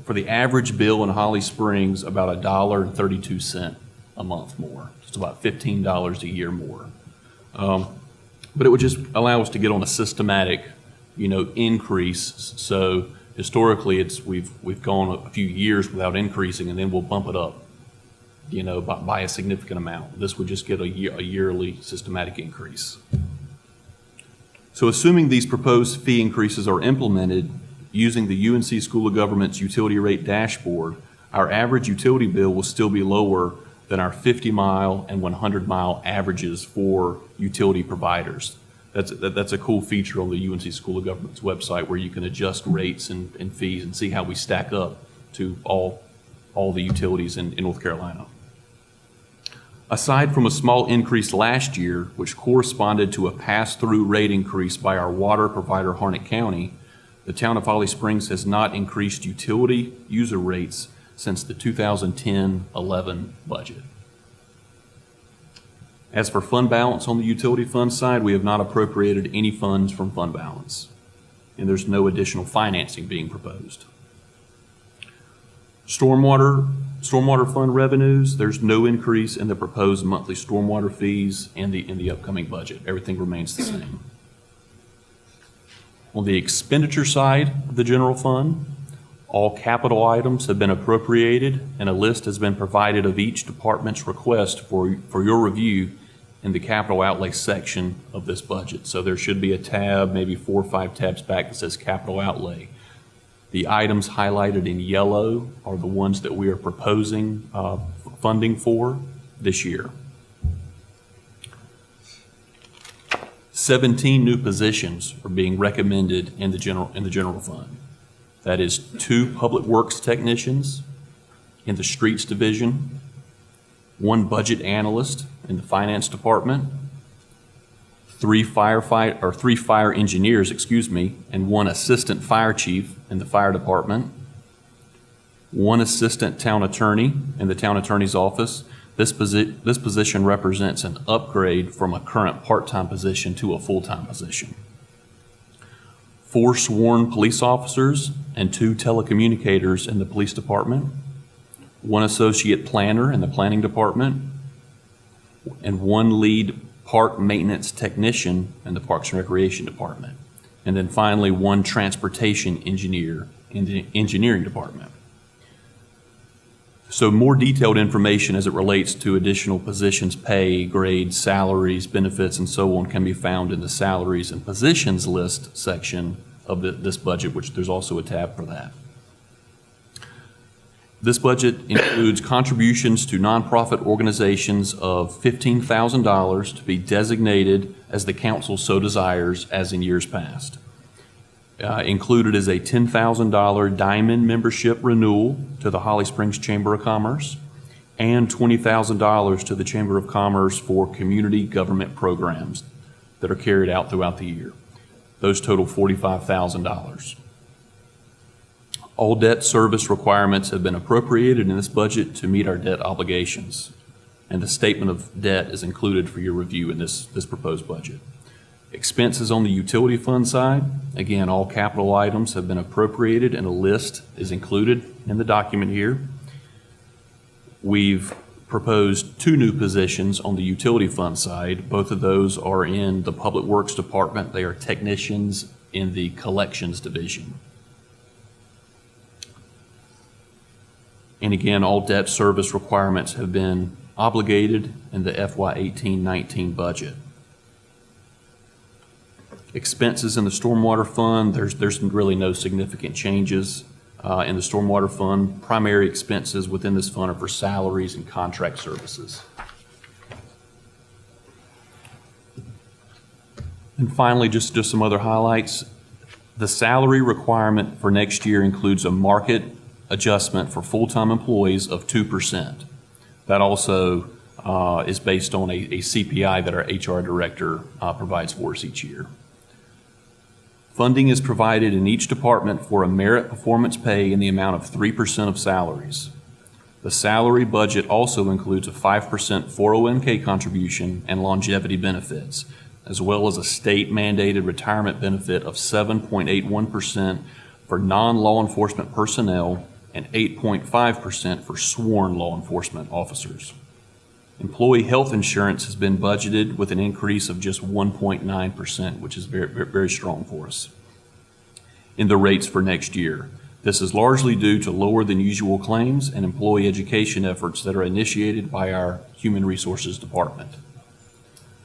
for the average bill in Holly Springs about $1.32 a month more. It's about $15 a year more. But it would just allow us to get on a systematic, increase. So historically, we've gone a few years without increasing, and then we'll bump it up, by a significant amount. This would just get a yearly systematic increase. So assuming these proposed fee increases are implemented using the UNC School of Government's utility rate dashboard, our average utility bill will still be lower than our 50-mile and 100-mile averages for utility providers. That's a cool feature on the UNC School of Government's website where you can adjust rates and fees and see how we stack up to all the utilities in North Carolina. Aside from a small increase last year, which corresponded to a pass-through rate increase by our water provider, Harnett County, the town of Holly Springs has not increased utility user rates since the 2010-11 budget. As for fund balance on the utility fund side, we have not appropriated any funds from fund balance, and there's no additional financing being proposed. Stormwater fund revenues, there's no increase in the proposed monthly stormwater fees in the upcoming budget. Everything remains the same. On the expenditure side of the general fund, All capital items have been appropriated, and a list has been provided of each department's request for your review in the capital outlay section of this budget. So there should be a tab, maybe 4 or 5 tabs back, that says capital outlay. The items highlighted in yellow are the ones that we are proposing funding for this year. 17 new positions are being recommended in the general fund. That is 2 public works technicians in the streets division, 1 budget analyst in the finance department, 3 fire engineers, and 1 assistant fire chief in the fire department, 1 assistant town attorney in the town attorney's office. This position represents an upgrade from a current part-time position to a full-time position. 4 sworn police officers and 2 telecommunicators in the police department, 1 associate planner in the planning department, and 1 lead park maintenance technician in the Parks and Recreation department. And then finally, 1 transportation engineer in the engineering department. So more detailed information as it relates to additional positions, pay, grades, salaries, benefits, and so on can be found in the salaries and positions list section of this budget, which there's also a tab for that. This budget includes contributions to nonprofit organizations of $15,000 to be designated as the council so desires, as in years past. Included is a $10,000 diamond membership renewal to the Holly Springs Chamber of Commerce and $20,000 to the Chamber of Commerce for community government programs that are carried out throughout the year. Those total $45,000. All debt service requirements have been appropriated in this budget to meet our debt obligations, and the statement of debt is included for your review in this proposed budget. Expenses on the utility fund side, again, all capital items have been appropriated and a list is included in the document here. We've proposed 2 new positions on the utility fund side. Both of those are in the Public Works Department. They are technicians in the Collections Division. And again, all debt service requirements have been obligated in the FY 18-19 budget. Expenses in the Stormwater Fund, there's really no significant changes in the Stormwater Fund. Primary expenses within this fund are for salaries and contract services. And finally, just some other highlights. The salary requirement for next year includes a market adjustment for full-time employees of 2%. That also is based on a CPI that our HR director provides for us each year. Funding is provided in each department for a merit performance pay in the amount of 3% of salaries. The salary budget also includes a 5% 401k contribution and longevity benefits, as well as a state-mandated retirement benefit of 7.81% for non-law enforcement personnel and 8.5% for sworn law enforcement officers. Employee health insurance has been budgeted with an increase of just 1.9%, which is very, very strong for us in the rates for next year. This is largely due to lower than usual claims and employee education efforts that are initiated by our Human Resources Department.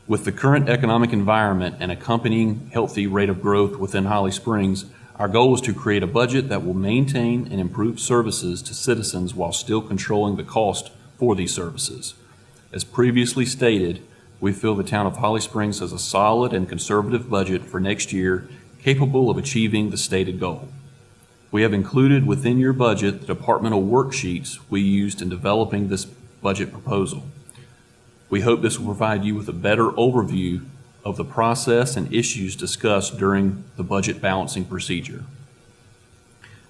With the current economic environment and accompanying healthy rate of growth within Holly Springs, our goal is to create a budget that will maintain and improve services to citizens while still controlling the cost for these services. As previously stated, we feel the town of Holly Springs has a solid and conservative budget for next year capable of achieving the stated goal. We have included within your budget the departmental worksheets we used in developing this budget proposal. We hope this will provide you with a better overview of the process and issues discussed during the budget balancing procedure.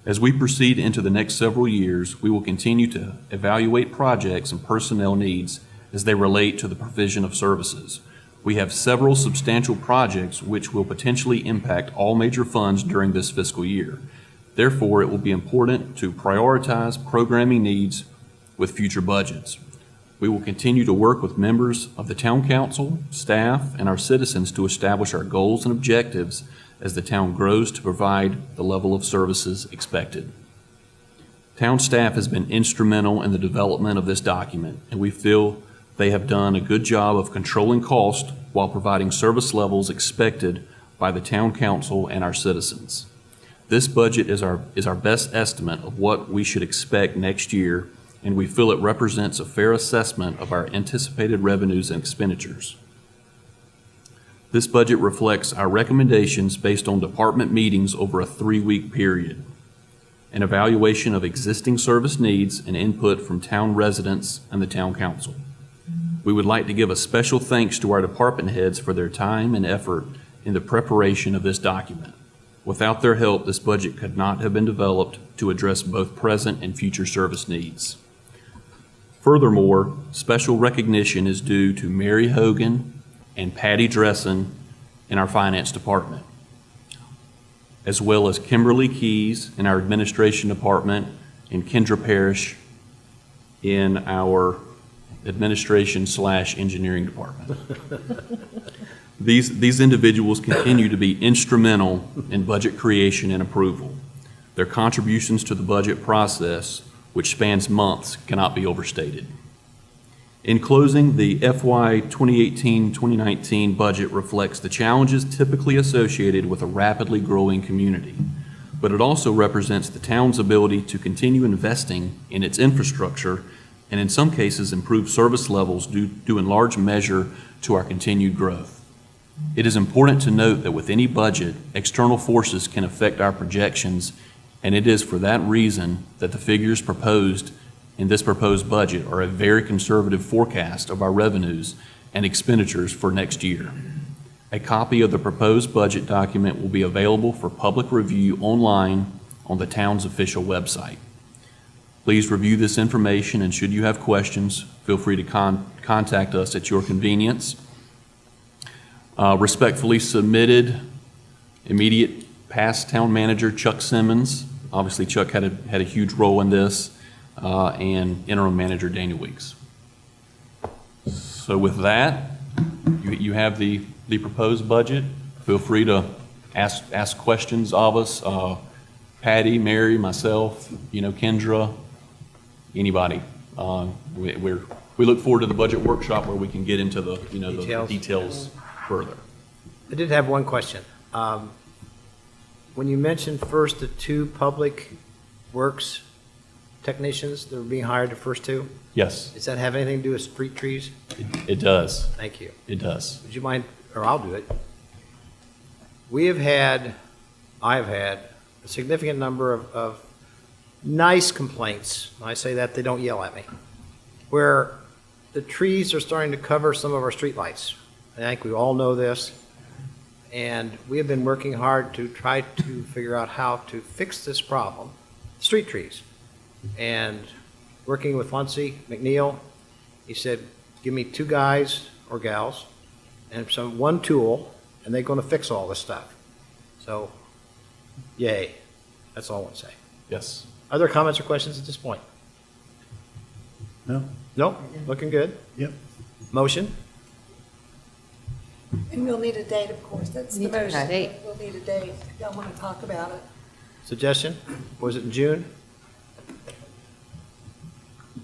As we proceed into the next several years, we will continue to evaluate projects and personnel needs as they relate to the provision of services. We have several substantial projects which will potentially impact all major funds during this fiscal year. Therefore, it will be important to prioritize programming needs with future budgets. We will continue to work with members of the Town Council, staff, and our citizens to establish our goals and objectives as the town grows to provide the level of services expected. Town staff has been instrumental in the development of this document, and we feel they have done a good job of controlling cost while providing service levels expected by the town council and our citizens. This budget is our best estimate of what we should expect next year, and we feel it represents a fair assessment of our anticipated revenues and expenditures. This budget reflects our recommendations based on department meetings over a 3-week period, an evaluation of existing service needs, and input from town residents and the town council. We would like to give a special thanks to our department heads for their time and effort in the preparation of this document. Without their help, this budget could not have been developed to address both present and future service needs. Furthermore, special recognition is due to Mary Hogan and Patty Dressen in our finance department, as well as Kimberly Keys in our administration department and Kendra Parrish in our administration/engineering department. These individuals continue to be instrumental in budget creation and approval. Their contributions to the budget process, which spans months, cannot be overstated. In closing, the FY 2018-2019 budget reflects the challenges typically associated with a rapidly growing community, but it also represents the town's ability to continue investing in its infrastructure and in some cases improve service levels due in large measure to our continued growth. It is important to note that with any budget, external forces can affect our projections, and it is for that reason that the figures proposed in this proposed budget are a very conservative forecast of our revenues and expenditures for next year. A copy of the proposed budget document will be available for public review online on the town's official website. Please review this information, and should you have questions, feel free to contact us at your convenience. Respectfully submitted, immediate past town manager Chuck Simmons. Obviously, Chuck had a huge role in this, and interim manager Daniel Weeks. So with that, you have the proposed budget. Feel free to ask questions of us. Patty, Mary, myself, Kendra, anybody. We look forward to the budget workshop where we can get into the the details further. I did have one question. When you mentioned first the 2 public works technicians that were being hired, the first 2? Yes. Does that have anything to do with street trees? It does. Thank you. It does. Would you mind, or I'll do it. I've had a significant number of nice complaints. When I say that, they don't yell at me, where the trees are starting to cover some of our streetlights. I think we all know this, and we have been working hard to try to figure out how to fix this problem, street trees. And working with Muncie McNeil, he said, give me 2 guys or gals and one tool, and they're going to fix all this stuff. So, yay. That's all I want to say. Yes. Other comments or questions at this point? No? Nope. Looking good. Yep. Motion? And we'll need a date, of course. That's the Need a motion. date. We'll need a date. Y'all want to talk about it? Suggestion? Was it in June?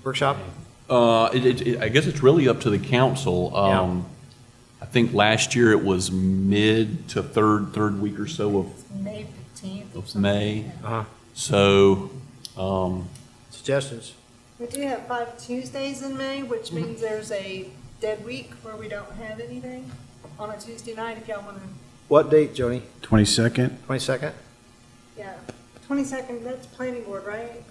Workshop? I guess it's really up to the council. I think last year it was mid to third week or so of May 15th. of May. Uh-huh. So, Suggestions? We do have 5 Tuesdays in May, which means there's a dead week where we don't have anything on a Tuesday night, if y'all want to, What date, Joni? 22nd? 22nd? yeah. 22nd, that's planning board, right?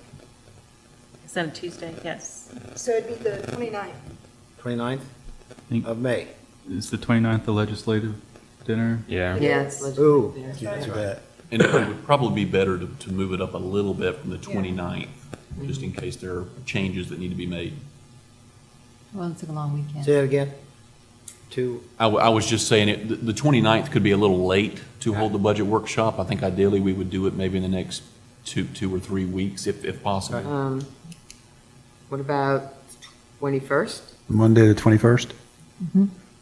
Is that a Tuesday? Yes. So it'd be the 29th. 29th think- of May? Is the 29th the legislative dinner? Yeah. Yeah, it's Ooh. That's right. and it would probably be better to move it up a little bit from the 29th, just in case there are changes that need to be made. Well, it's a long weekend. Say that again? I was just saying, the 29th could be a little late to hold the budget workshop. I think ideally we would do it maybe in the next two or 3 weeks, if possible. What about 21st? Monday the 21st?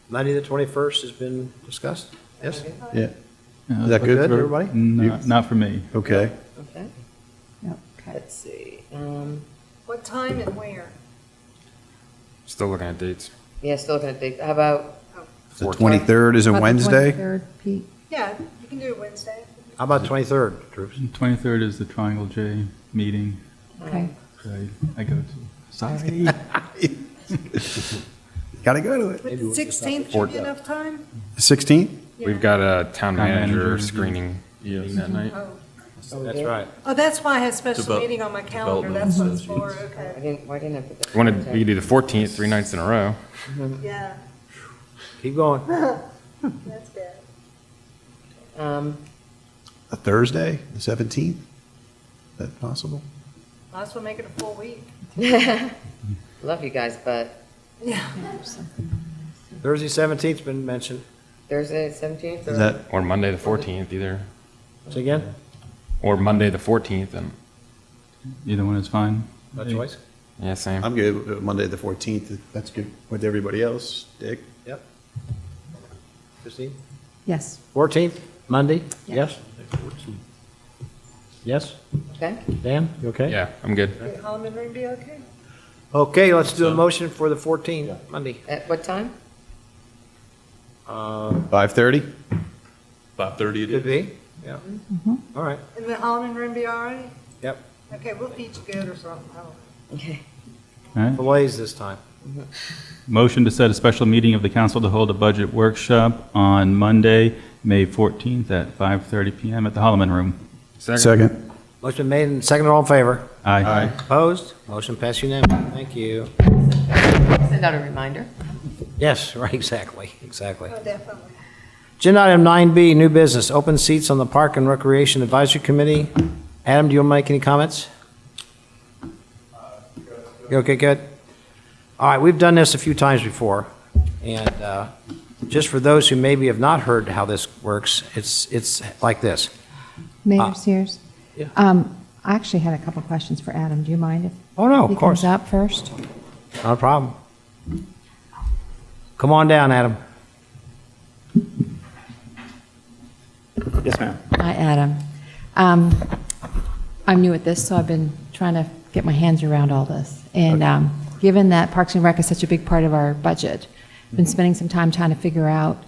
Monday, the 21st has been discussed? Yes? Yeah. Yeah, Is that good for everybody? Not for me. Okay. Okay. Yep, Let's see. What time and where? Still looking at dates. Yeah, still looking at the, how about, The 23rd is a Wednesday? 23rd, Pete. Yeah, you can do it Wednesday. How about 23rd, troops? 23rd is the Triangle J meeting. Okay. I go to. Sorry. Gotta go to it. But the 16th should be enough time? 16th? We've got a town manager manager screening meeting that night. That's right. Oh, that's why I had a special Develop- meeting on my calendar. Development That's what it's Associates. for, okay. why didn't I put that? We could do the 14th, 3 nights in a row. Yeah, Keep going. that's bad. A Thursday, the 17th? Is that possible? Might as well make it a full week. Love you guys, but Yeah. Thursday 17th's been mentioned. Thursday, 17th? Is that, Or Monday the 14th, either. Say again? Or Monday the 14th. And Either one is fine. No choice? yeah, same. I'm good with Monday the 14th. That's good with everybody else. Dick? Yep. Christine? Yes. 14th, Monday? Yes? Yes? Okay. Dan, you okay? Yeah, I'm good. Would Holloman Room be okay? Okay, let's do a motion for the 14th, Monday. At what time? 5:30? 5:30 it Could is. be, yeah. All right, And the Holloman Room be all right? yep. Okay, we'll feed you good or something. I don't know. Okay. All right. Fillets this time. Motion to set a special meeting of the council to hold a budget workshop on Monday, May 14th at 5:30 PM at the Holloman Room. Second. Motion made and seconded, all in favor? Aye. Opposed? Motion passed unanimously. Thank you. Send out a reminder. Yes, right, exactly. Oh, definitely. Agenda item 9B, new business, open seats on the Park and Recreation Advisory Committee. Adam, do you want to make any comments? You okay, good? All right, we've done this a few times before, and just for those who maybe have not heard how this works, it's like this. Mayor Sears? yeah. I actually had a couple questions for Adam. Do you mind if Oh, no, he of course. comes up first? Not a problem. Come on down, Adam. Yes, ma'am. Hi, Adam. I'm new at this, so I've been trying to get my hands around all this. And given that Parks and Rec is such a big part of our budget, I've been spending some time trying to figure out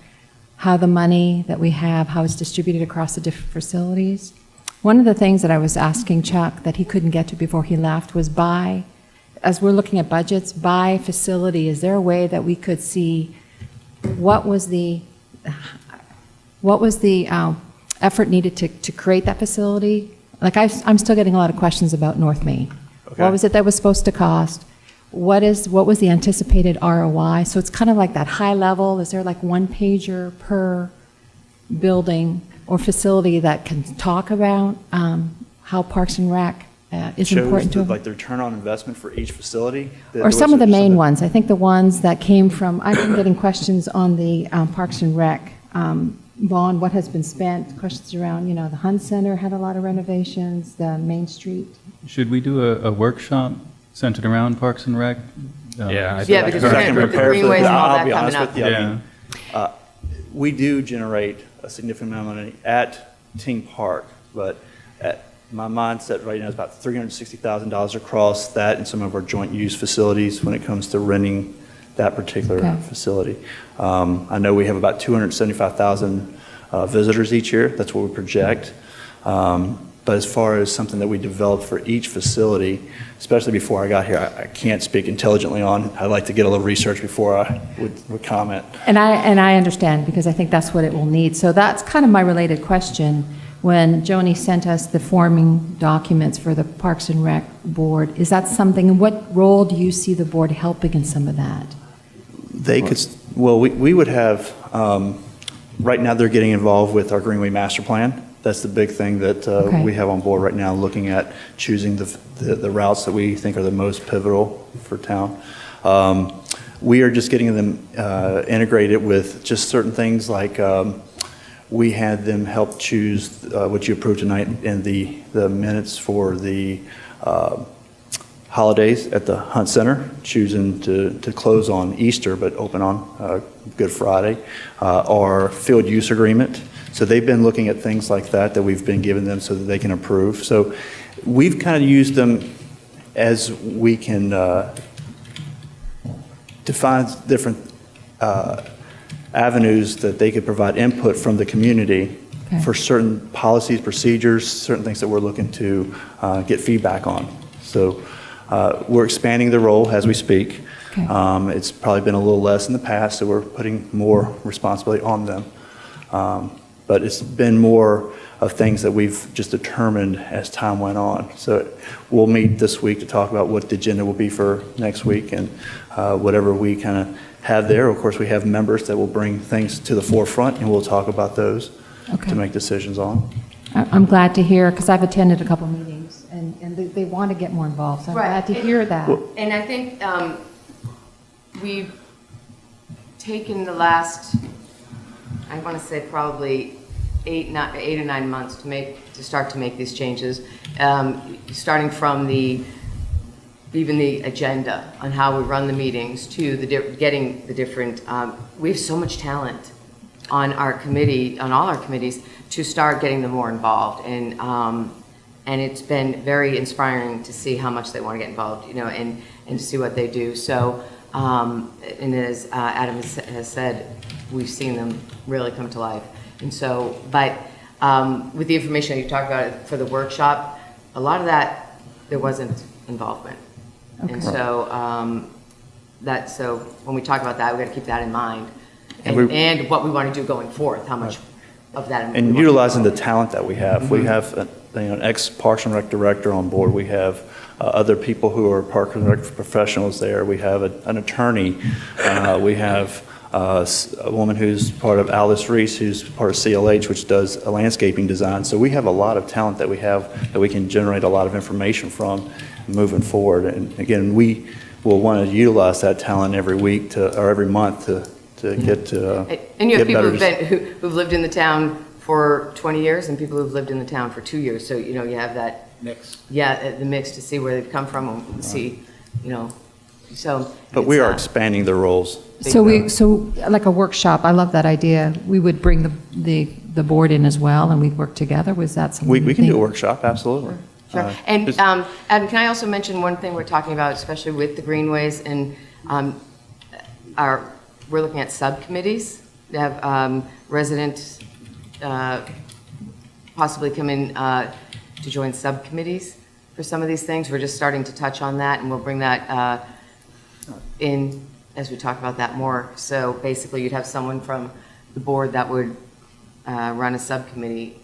how the money that we have, how it's distributed across the different facilities. One of the things that I was asking Chuck that he couldn't get to before he left was as we're looking at budgets, by facility, is there a way that we could see what was the effort needed to create that facility? Like I'm still getting a lot of questions about North Main. Okay. What was it that was supposed to cost? What was the anticipated ROI? So it's kind of like that high level. Is there like one pager per building or facility that can talk about how Parks and Rec is important to them? Like the return on investment for each facility? Or some of the main ones. I think the ones that came from, I've been getting questions on the Parks and Rec bond, what has been spent, questions around, the Hunt Center had a lot of renovations, the Main Street. Should we do a workshop centered around Parks and Rec? Yeah, Yeah, because I can the prepare for greenways and all I'll that be coming honest up. with you. Yeah. I mean, we do generate a significant amount of money at Ting Park, but my mindset right now is about $360,000 across that and some of our joint use facilities when it comes to renting that particular Okay. facility. I know we have about 275,000 visitors each year. That's what we project. But as far as something that we developed for each facility, especially before I got here, I can't speak intelligently on. I'd like to get a little research before I would comment. And I understand, because I think that's what it will need. So that's kind of my related question. When Joni sent us the forming documents for the Parks and Rec Board, is that something, and what role do you see the board helping in some of that? They could, well, we would have, right now they're getting involved with our Greenway Master Plan. That's the big thing that Okay. we have on board right now, looking at choosing the routes that we think are the most pivotal for town. We are just getting them integrated with just certain things like we had them help choose what you approved tonight in the minutes for the holidays at the Hunt Center, choosing to close on Easter but open on Good Friday. Our field use agreement So they've been looking at things like that we've been giving them so that they can approve. So we've kind of used them as we can define different avenues that they could provide input from the community for certain policies, procedures, certain things that we're looking to get feedback on. So we're expanding the role as we speak. It's probably been a little less in the past, so we're putting more responsibility on them. But it's been more of things that we've just determined as time went on. So we'll meet this week to talk about what the agenda will be for next week, and whatever we kind of have there. Of course, we have members that will bring things to the forefront, and we'll talk about those to make decisions on. I'm glad to hear, because I've attended a couple meetings, and they want to get more involved, so I'm glad to hear that. And I think we've taken the last, I want to say probably 8 or 9 months to start to make these changes, starting from even the agenda on how we run the meetings to getting the different. We have so much talent on our committee, on all our committees, to start getting them more involved, and it's been very inspiring to see how much they want to get involved, and to see what they do. So, and as Adam has said, we've seen them really come to life. And so, but with the information that you talked about for the workshop, a lot of that, there wasn't involvement. Okay. And so, so when we talk about that, we got to keep that in mind. And what we want to do going forth, how much of that. And utilizing the talent that we have. We have an ex-Parks and Rec director on board. We have other people who are Parks and Rec professionals there. We have an attorney. We have a woman who's part of Alice Reese, who's part of CLH, which does a landscaping design. So we have a lot of talent that we have that we can generate a lot of information from moving forward. And again, we will want to utilize that talent every week or every month to get to and you have people better who've lived in the town for 20 years and people who've lived in the town for 2 years. So, you have that mix. Yeah, the mix to see where they've come from and see, so. But we are expanding the roles. So like a workshop, I love that idea. We would bring the board in as well, and we'd work together. Was that something? We can do a workshop, absolutely. Sure. And Adam, can I also mention one thing we're talking about, especially with the greenways, and we're looking at subcommittees. We have residents possibly come in to join subcommittees for some of these things. We're just starting to touch on that, and we'll bring that in as we talk about that more. So basically, you'd have someone from the board that would run a subcommittee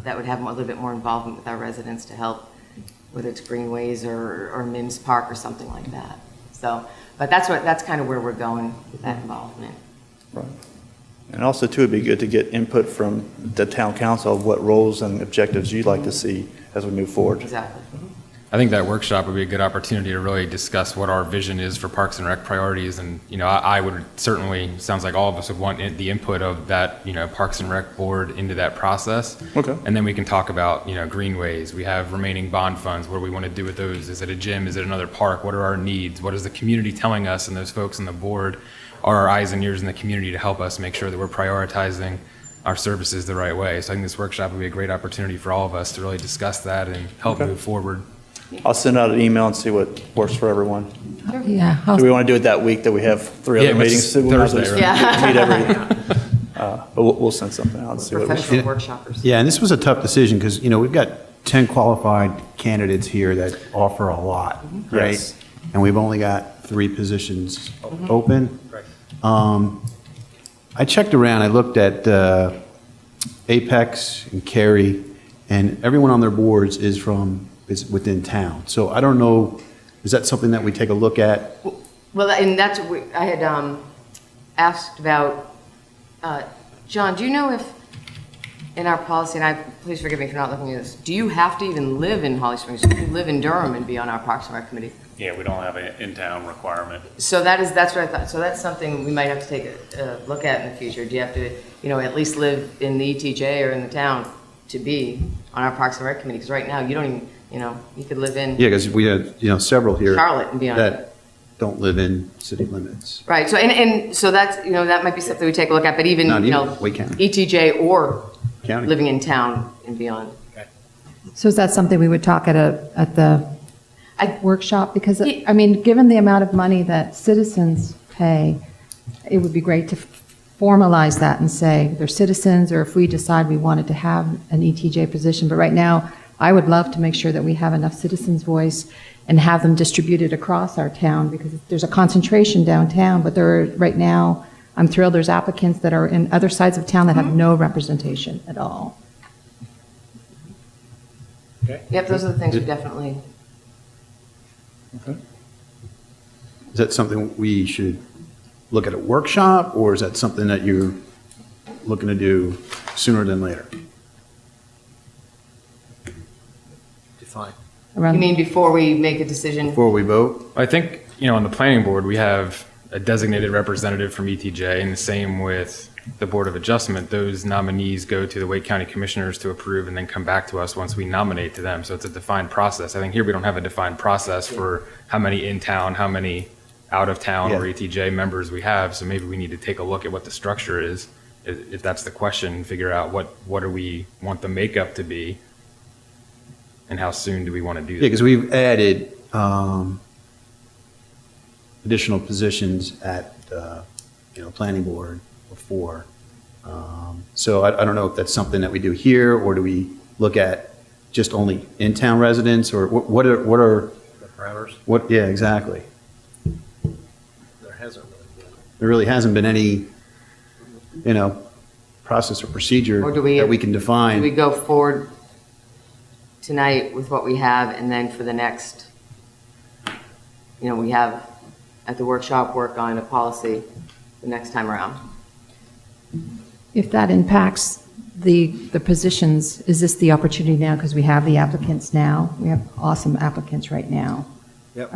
that would have a little bit more involvement with our residents to help, whether it's greenways or Mims Park or something like that. So, but that's kind of where we're going with that involvement. Right. And also, too, it'd be good to get input from the town council of what roles and objectives you'd like to see as we move forward. Exactly. I think that workshop would be a good opportunity to really discuss what our vision is for Parks and Rec priorities. And, I would certainly, sounds like all of us would want the input of that, Parks and Rec board into that process. Okay. And then we can talk about, greenways. We have remaining bond funds. What do we want to do with those? Is it a gym? Is it another park? What are our needs? What is the community telling us? And those folks on the board are our eyes and ears in the community to help us make sure that we're prioritizing our services the right way. So I think this workshop would be a great opportunity for all of us to really discuss that and help move forward. I'll send out an email and see what works for everyone. Sure. Yeah. Do we want to do it that week that we have 3 other meetings? Thursday, right? Yeah. Meet every, but we'll send something out and see what Professional workshoppers. Yeah, and this was a tough decision because, we've got 10 qualified candidates here that offer a lot, right? Yes. And we've only got 3 positions open. I checked around, I looked at Apex and Cary, and everyone on their boards is within town. So I don't know, is that something that we take a look at? Well, and that's what I had asked about. John, do you know if in our policy, and please forgive me for not looking at this, do you have to even live in Holly Springs? You can live in Durham and be on our Parks and Rec committee. Yeah, we don't have an in-town requirement. So that's what I thought. So that's something we might have to take a look at in the future. Do you have to, at least live in the ETJ or in the town to be on our Parks and Rec committee? Because right now you don't even, you could live in Yeah, because we had, several here. Charlotte and be on that don't live in city limits. Right, so, and so that's, that might be something we take a look at, but even, Not even Wake County. ETJ or County. living in town and beyond. So is that something we would talk at the workshop? Because, I mean, given the amount of money that citizens pay, it would be great to formalize that and say they're citizens, or if we decide we wanted to have an ETJ position. But right now, I would love to make sure that we have enough citizens' voice and have them distributed across our town, because there's a concentration downtown, but there are, right now, I'm thrilled there's applicants that are in other sides of town that have no representation at all. Yep, those are the things we definitely. Is that something we should look at a workshop, or is that something that you're looking to do sooner than later? Define. You mean before we make a decision? Before we vote? I think, on the planning board, we have a designated representative from ETJ, and the same with the Board of Adjustment. Those nominees go to the Wake County Commissioners to approve and then come back to us once we nominate to them. So it's a defined process. I think here we don't have a defined process for how many in town, how many out of town or ETJ members we have. So maybe we need to take a look at what the structure is, if that's the question, figure out what do we want the makeup to be, and how soon do we want to do Yeah, that? because we've added additional positions at, planning board before. So I don't know if that's something that we do here, or do we look at just only in-town residents, or what are, The parameters? yeah, exactly. There hasn't really been. There really hasn't been any, process or procedure Or do we- that we can define. Do we go forward tonight with what we have, and then for the next, we have at the workshop, work on a policy the next time around? If that impacts the positions, is this the opportunity now, because we have the applicants now? We have awesome applicants right now. Yep.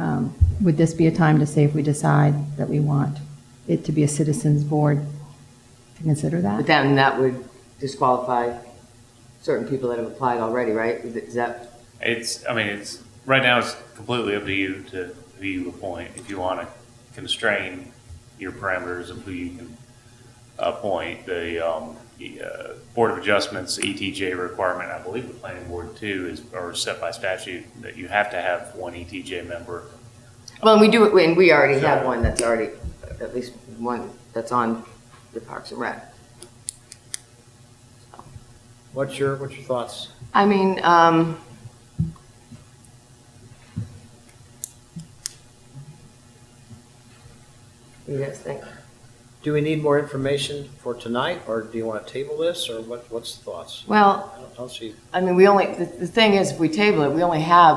Would this be a time to say, if we decide that we want it to be a citizens board, to consider that? But then that would disqualify certain people that have applied already, right? Is that? It's right now it's completely up to you to who you appoint. If you want to constrain your parameters of who you can appoint, the Board of Adjustments ETJ requirement, I believe the planning board too, are set by statute that you have to have one ETJ member. Well, and we do it, and we already have one that's already, at least one that's on the Parks and Rec. What's your thoughts? I mean, what do you guys think? Do we need more information for tonight, or do you want to table this, or what's the thoughts? Well, I don't see. I mean, the thing is, if we table it,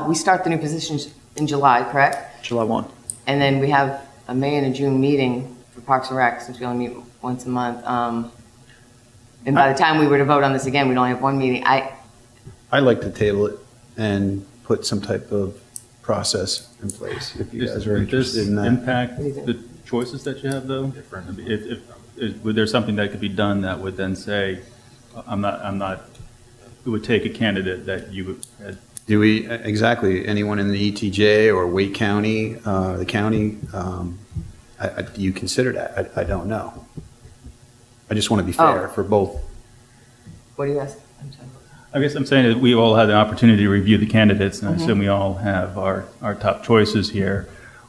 we start the new positions in July, correct? July 1. And then we have a May and a June meeting for Parks and Rec, since we only meet once a month. And by the time we were to vote on this again, we'd only have one meeting. I'd like to table it and put some type of process in place, if you guys are interested in that. Impact the choices that you have, though? Would there something that could be done that would then say, it would take a candidate that you had? Do we, exactly, anyone in the ETJ or Wake County, the county, do you consider that? I don't know. I just want to be fair for both. What do you ask? I'm sorry. I guess I'm saying that we all had the opportunity to review the candidates, and I assume we all have our top choices here.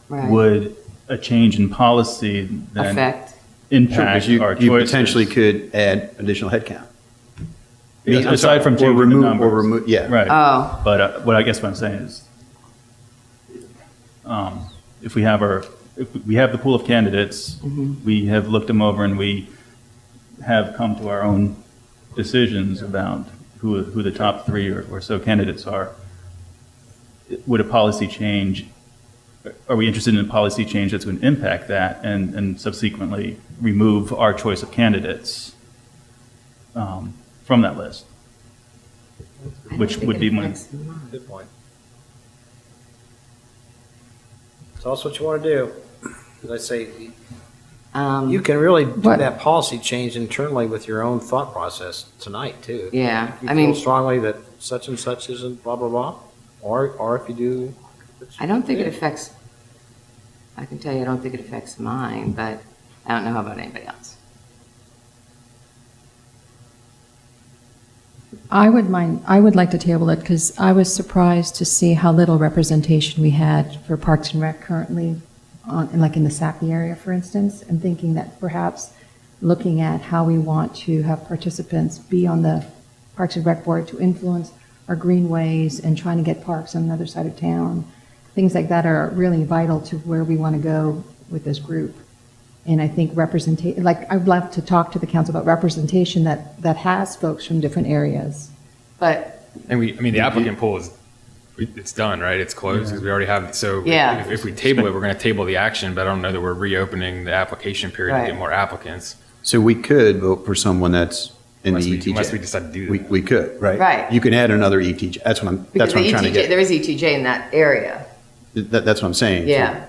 Right. Would a change in policy then Affect? impact Sure, 'cause our choices? you potentially could add additional headcount. Aside from changing the numbers. Yeah. Right. Oh. But what I'm saying is, if we have the pool of candidates, we have looked them over, and we have come to our own decisions about who the top three or so candidates are. Would a policy change? Are we interested in a policy change that's going to impact that, and subsequently remove our choice of candidates from that list? Which would be one. Good point. Tell us what you want to do. As I say, you can really do that policy change internally with your own thought process tonight, too. Yeah, If you I mean- feel strongly that such and such isn't blah, blah, blah, or if you do. I don't think it affects I can tell you, I don't think it affects mine, but I don't know about anybody else. I would like to table it because I was surprised to see how little representation we had for Parks and Rec currently, like in the Sappy area, for instance, and thinking that perhaps looking at how we want to have participants be on the Parks and Rec board to influence our greenways and trying to get parks on the other side of town, things like that are really vital to where we want to go with this group. And I think I'd love to talk to the council about representation that has folks from different areas. But And the applicant pool it's done, right? It's closed because we already have, so Yeah. if we table it, we're going to table the action, but I don't know that we're reopening the application period to Right. get more applicants. So we could vote for someone that's in the ETJ. Unless we decide to do that. We could, right? Right. You can add another ETJ. That's what I'm because trying to get. there is ETJ in that area. That's what I'm saying. Yeah.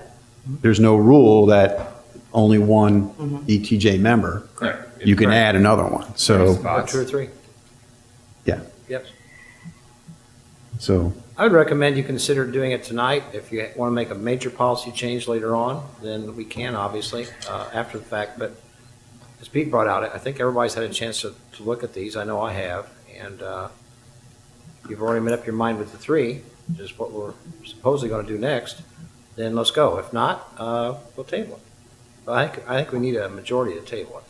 There's no rule that only one Mhm. ETJ member. Correct. You can add another one. So, Or 2 or 3. yeah. Yep. So, I would recommend you consider doing it tonight. If you want to make a major policy change later on, then we can, obviously, after the fact. But as Pete brought out, I think everybody's had a chance to look at these. I know I have. And you've already made up your mind with the 3, which is what we're supposedly going to do next. Then let's go. If not, we'll table it. But I think we need a majority to table it.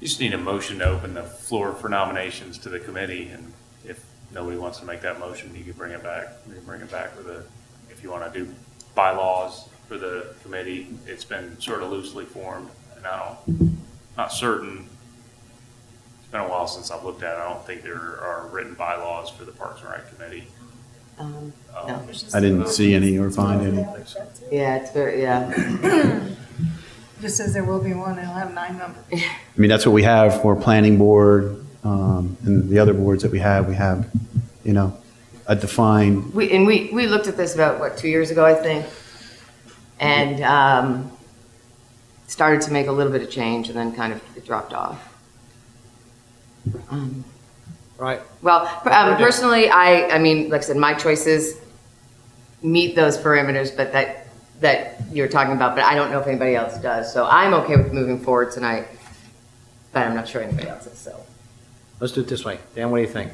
You just need a motion to open the floor for nominations to the committee, and if nobody wants to make that motion, you can bring it back. You can bring it back for if you want to do bylaws for the committee. It's been sort of loosely formed, and not certain. It's been a while since I've looked at it. I don't think there are written bylaws for the Parks and Rec Committee. No. I didn't see any or find any. Yeah, it's very, yeah. Just says there will be one, and it'll have 9 members. I mean, that's what we have for planning board, and the other boards that we have, a defined, We looked at this about, 2 years ago, I think, and started to make a little bit of change, and then kind of it dropped off. Right. Well, personally, I mean, like I said, my choices meet those parameters, but that you're talking about, but I don't know if anybody else does. So I'm okay with moving forward tonight, but I'm not sure anybody else is, so. Let's do it this way. Dan, what do you think?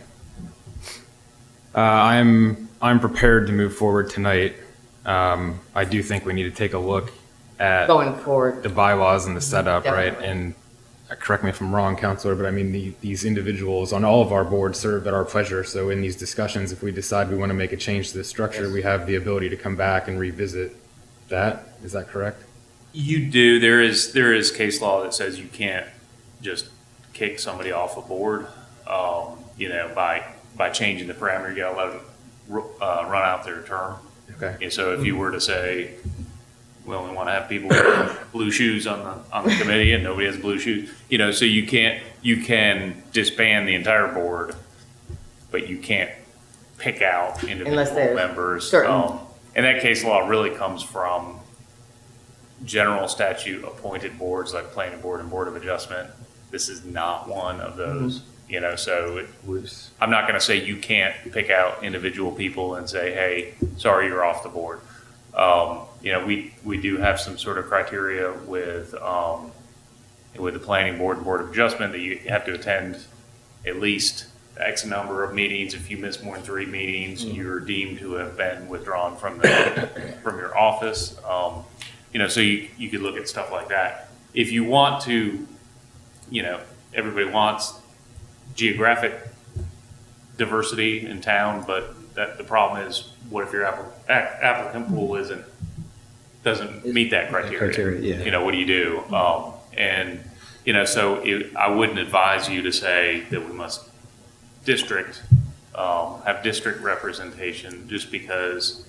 I'm prepared to move forward tonight. I do think we need to take a look at Going forward. the bylaws and the setup, right? Definitely. And correct me if I'm wrong, Counselor, but I mean, these individuals on all of our boards serve at our pleasure. So in these discussions, if we decide we want to make a change to the structure, we have the ability to come back and revisit that. Is that correct? You do. There is case law that says you can't just kick somebody off a board, by changing the parameter. You gotta let them run out their term. Okay. And so if you were to say, we only want to have people with blue shoes on the committee and nobody has blue shoes, so you can disband the entire board, but you can't pick out Unless individual they're members. certain. And that case law really comes from general statute appointed boards like Planning Board and Board of Adjustment. This is not one of those, so I'm not going to say you can't pick out individual people and say, hey, sorry, you're off the board. We do have some sort of criteria with the Planning Board and Board of Adjustment that you have to attend at least X number of meetings. If you miss more than 3 meetings, you're deemed to have been withdrawn from your office. So you could look at stuff like that. If you want to, everybody wants geographic diversity in town, but the problem is, what if your applicant pool doesn't meet that criteria? yeah. What do you do? I wouldn't advise you to say that we must have district representation, just because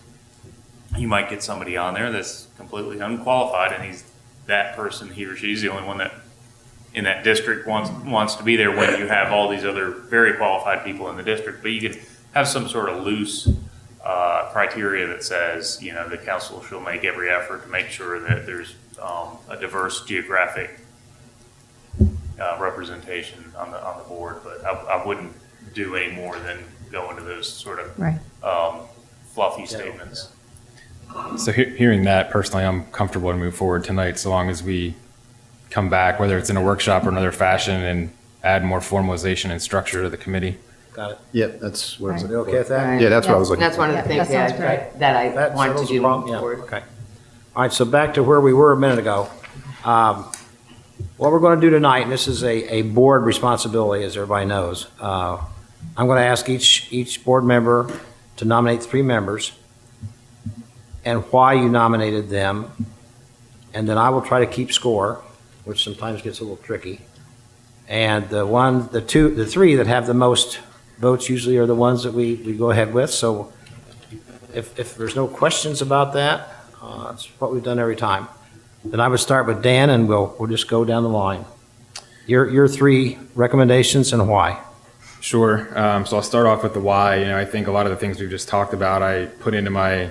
you might get somebody on there that's completely unqualified, and he or she's the only one that in that district wants to be there, when you have all these other very qualified people in the district. But you could have some sort of loose criteria that says, the council shall make every effort to make sure that there's a diverse geographic representation on the board. But I wouldn't do any more than go into those sort of Right. fluffy statements. So hearing that, personally, I'm comfortable to move forward tonight, so long as we come back, whether it's in a workshop or another fashion, and add more formalization and structure to the committee. Got it. Yep, that's what I was You looking okay for. with that? Yeah, that's what I was looking That's for. one of the things that sounds great. that I That want to settles do the problem? moving Yeah, forward. okay. All right, so back to where we were a minute ago. What we're going to do tonight, and this is a board responsibility, as everybody knows. I'm going to ask each board member to nominate 3 members and why you nominated them. And then I will try to keep score, which sometimes gets a little tricky. And the 3 that have the most votes usually are the ones that we go ahead with. So if there's no questions about that, that's what we've done every time. Then I would start with Dan, and we'll just go down the line. Your 3 recommendations and why. Sure. So I'll start off with the why. I think a lot of the things we've just talked about, I put into my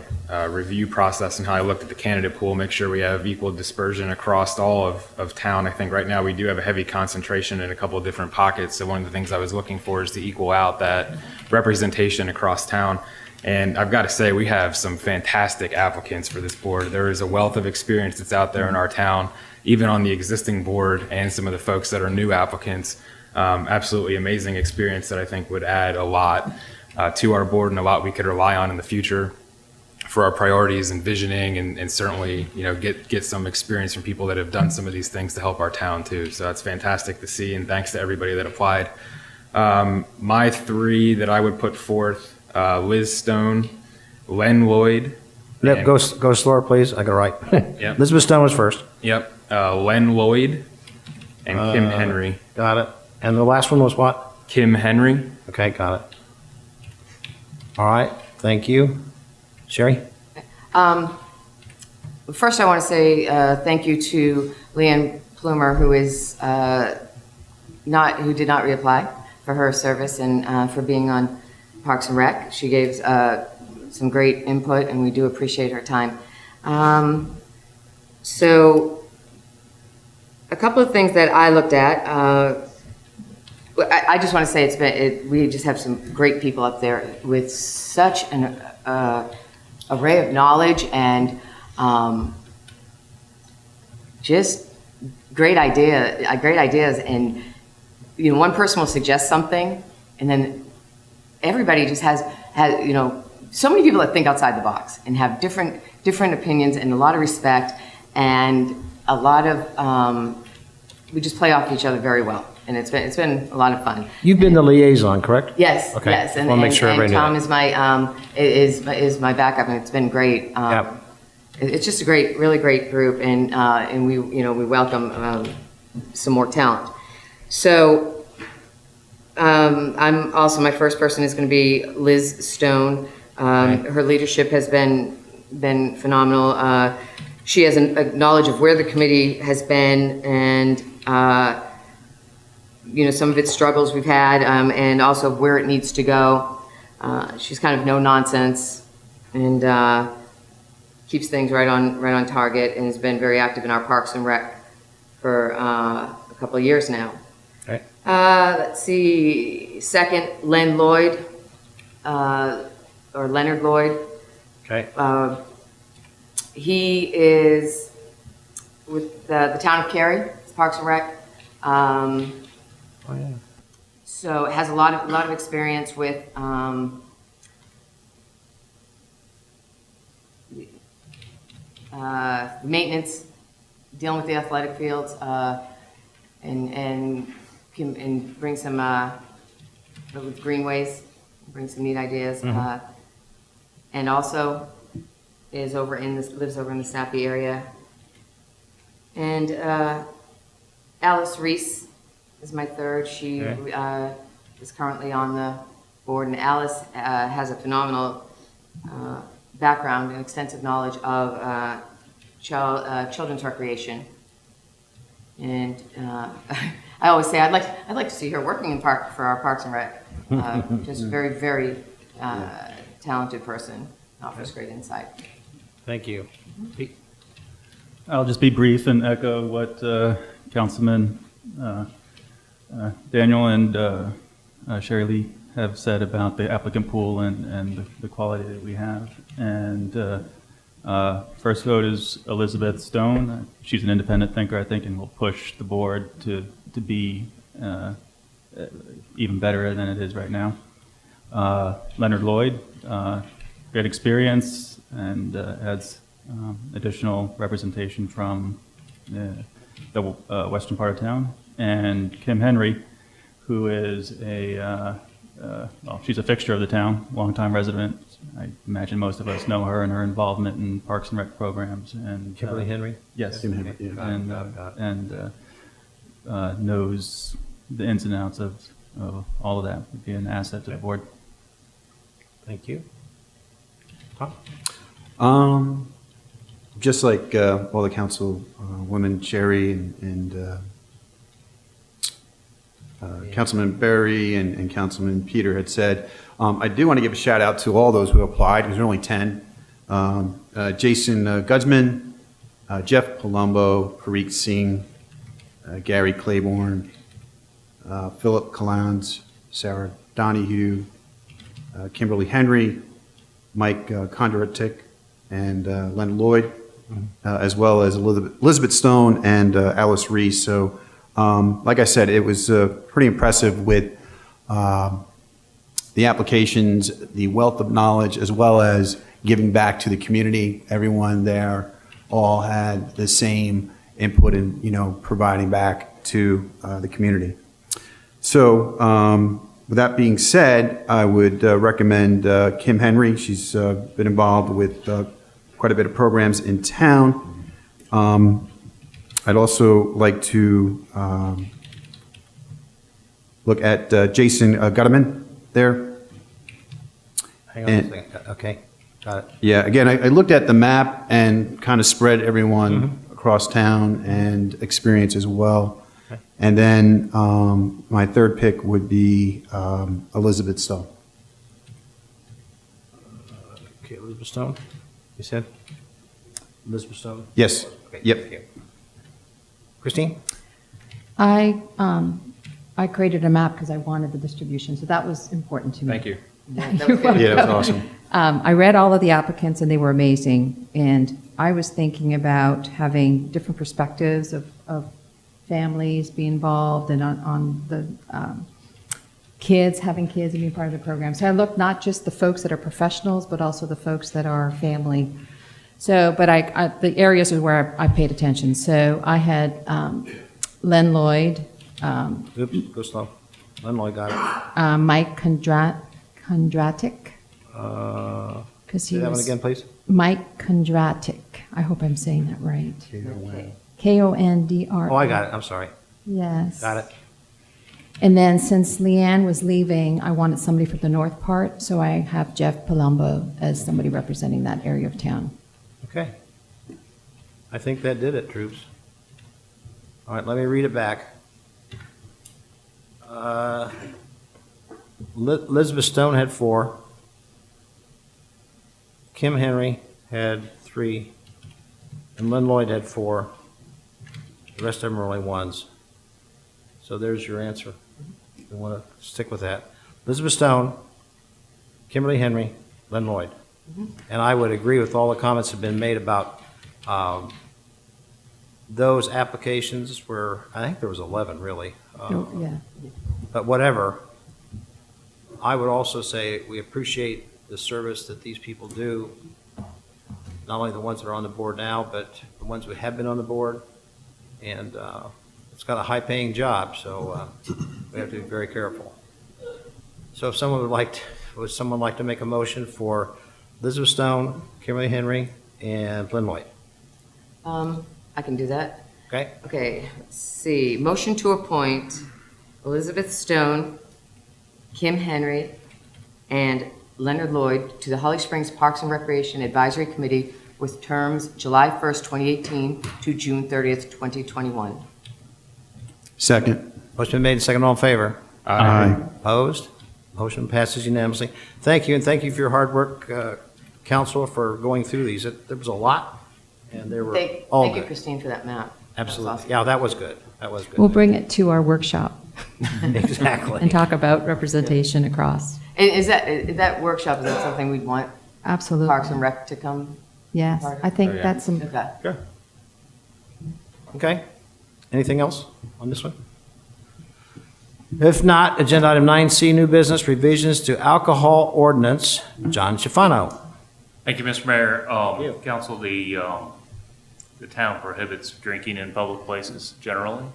review process and how I looked at the candidate pool, make sure we have equal dispersion across all of town. I think right now we do have a heavy concentration in a couple of different pockets. So one of the things I was looking for is to equal out that representation across town. And I've got to say, we have some fantastic applicants for this board. There is a wealth of experience that's out there in our town, even on the existing board and some of the folks that are new applicants. Absolutely amazing experience that I think would add a lot to our board and a lot we could rely on in the future for our priorities and visioning, and certainly, get some experience from people that have done some of these things to help our town too. So that's fantastic to see, and thanks to everybody that applied. My 3 that I would put forth, Liz Stone, Len Lloyd. Go slower, please. I got it right. Yep. Elizabeth Stone was first. Yep. Len Lloyd and Kim Henry. Got it. And the last one was what? Kim Henry. Okay, got it. All right, thank you. Sherry? First, I want to say thank you to Leanne Plumer, who did not reapply for her service and for being on Parks and Rec. She gave some great input, and we do appreciate her time. So, a couple of things that I looked at. I just want to say we just have some great people up there with such an array of knowledge and just great ideas. And one person will suggest something, and then everybody just has so many people that think outside the box and have different opinions and a lot of respect and a lot of we just play off each other very well. And it's been a lot of fun. You've been the liaison, correct? Yes. Okay. Yes. I want to make sure everybody knew Tom that. is my backup, and it's been great. Yep. It's just a really great group, and we welcome some more talent. So I'm also, my first person is going to be Liz Stone. Her leadership has been phenomenal. She has a knowledge of where the committee has been and some of its struggles we've had, and also where it needs to go. She's kind of no nonsense and keeps things right on target, and has been very active in our Parks and Rec for a couple of years now. Okay. Let's see. Second, Len Lloyd, or Leonard Lloyd. Okay. He is with the town of Cary, Parks and Rec. So has a lot of experience with maintenance, dealing with the athletic fields, and bring some with greenways, bring some neat ideas, and also lives over in the Snappy area. And Alice Reese is my third. She is currently on the board, and Alice has a phenomenal background and extensive knowledge of children's recreation. And I always say I'd like to see her working for our Parks and Rec. Just very, very talented person. Offers great insight. Thank you. Pete? I'll just be brief and echo what Councilman Daniel and Sherry Lee have said about the applicant pool and the quality that we have. And First vote is Elizabeth Stone. She's an independent thinker, I think, and will push the board to be even better than it is right now. Leonard Lloyd, great experience and adds additional representation from the western part of town. And Kim Henry, who is well, she's a fixture of the town, longtime resident. I imagine most of us know her and her involvement in Parks and Rec programs. And Kimberly Henry? Yes. Kim Henry, yeah. And knows the ins and outs of all of that. Would be an asset to the board. Thank you. Tom? Just like all the council women, Sherry and Councilman Berry and Councilman Peter had said, I do want to give a shout out to all those who applied, because there were only 10. Jason Gudsman, Jeff Palumbo, Parikh Singh, Gary Claiborne, Philip Collins, Sarah Donahue, Kimberly Henry, Mike Kondratik, and Len Lloyd, as well as Elizabeth Stone and Alice Reese. So, like I said, it was pretty impressive with the applications, the wealth of knowledge, as well as giving back to the community. Everyone there all had the same input in, providing back to the community. So, with that being said, I would recommend Kim Henry. She's been involved with quite a bit of programs in town. I'd also like to look at Jason Gutterman there. Hang on a second. Okay, got it. Yeah, again, I looked at the map and kind of spread everyone across town and experience as well. Okay. And then my third pick would be Elizabeth Stone. Okay, Elizabeth Stone, you said? Elizabeth Stone? Yes. Okay, Yep. thank you. Christine? I created a map because I wanted the distribution, so that was important to me. Thank you. You're welcome. Yeah, that was awesome. I read all of the applicants and they were amazing. And I was thinking about having different perspectives of families be involved and on the kids, having kids and being part of the program. So I looked not just the folks that are professionals, but also the folks that are family. So, but the areas are where I paid attention. So I had Len Lloyd. Oops, go slow. Len Lloyd got it. Mike Kondratik. Say that one again, please. Mike Kondratik. I hope I'm saying that right. Kondr. Oh, I got it. I'm sorry. Yes. Got it. And then since Leanne was leaving, I wanted somebody from the north part, so I have Jeff Palumbo as somebody representing that area of town. Okay. I think that did it, troops. All right, let me read it back. Elizabeth Stone had 4. Kim Henry had 3. And Len Lloyd had 4. The rest of them are only 1s. So there's your answer. You want to stick with that. Elizabeth Stone, Kimberly Henry, Len Lloyd. And I would agree with all the comments that have been made about those applications where, I think there was 11 really. Yeah. But whatever, I would also say we appreciate the service that these people do, not only the ones that are on the board now, but the ones who have been on the board. And it's got a high-paying job, so we have to be very careful. So if someone would someone like to make a motion for Elizabeth Stone, Kimberly Henry, and Len Lloyd? I can do that. Okay. Okay, let's see. Motion to appoint Elizabeth Stone, Kim Henry, and Leonard Lloyd to the Holly Springs Parks and Recreation Advisory Committee with terms July 1st, 2018 to June 30th, 2021. Second. Motion been made and second. All in favor? Aye. Opposed? Motion passes unanimously. Thank you, and thank you for your hard work, Council, for going through these. There was a lot, and they were all Thank you, good. Christine, for that map. Absolutely. Yeah, that was good. That was good. We'll bring it to our workshop. Exactly. And talk about representation across. And is that workshop, is that something we'd want Absolutely. Parks and Rec to come? Yes, I think that's some, Okay. Okay. Anything else on this one? If not, agenda item 9C, new business, revisions to alcohol ordinance. John Schifano. Thank you, Mr. Mayor. Council, the town prohibits drinking in public places generally.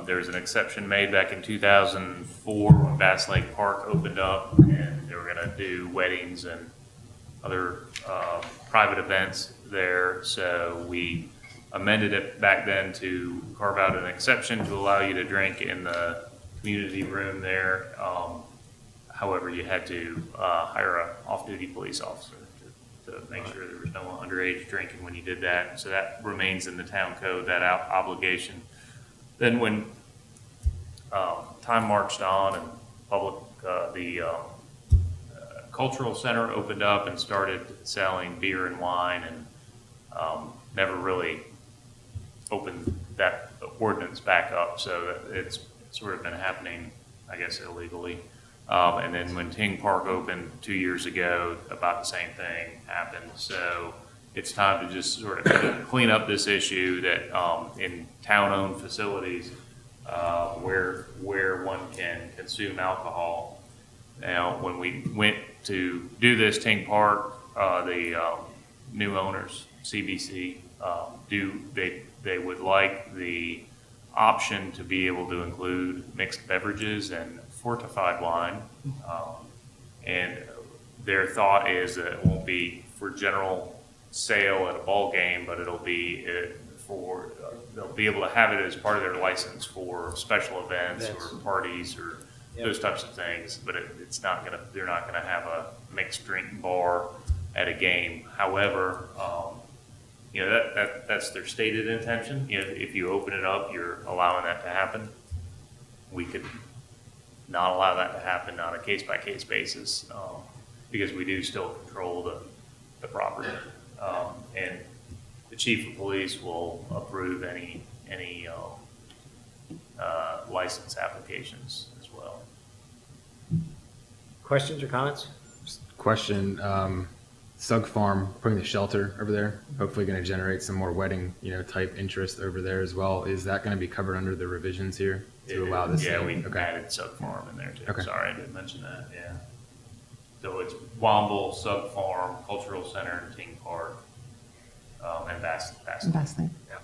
There's an exception made back in 2004 when Bass Lake Park opened up, and they were going to do weddings and other private events there. So we amended it back then to carve out an exception to allow you to drink in the community room there. However, you had to hire an off-duty police officer to make sure there was no underage drinking when you did that. So that remains in the town code, that obligation. Then when time marched on and the cultural center opened up and started selling beer and wine, and never really opened that ordinance back up. So it's sort of been happening, I guess, illegally. And then when Ting Park opened 2 years ago, about the same thing happened. So it's time to just sort of clean up this issue that in town-owned facilities where one can consume alcohol. Now, when we went to do this, Ting Park, the new owners, CBC, they would like the option to be able to include mixed beverages and fortified wine. And their thought is that it won't be for general sale at a ball game, but it'll be they'll be able to have it as part of their license for special events or parties or those types of things. But they're not gonna have a mixed drink bar at a game. However, that's their stated intention. If you open it up, you're allowing that to happen. We could not allow that to happen on a case-by-case basis, because we do still control the property. And the chief of police will approve any license applications as well. Questions or comments? Question, Sug Farm, putting the shelter over there, hopefully going to generate some more wedding, type interest over there as well. Is that going to be covered under the revisions here to allow this? Yeah, thing? we added Sug Farm in there too. Okay. Sorry, I didn't mention that, yeah. So it's Womble, Sug Farm, Cultural Center, and Ting Park, and Bass Lake. Yeah.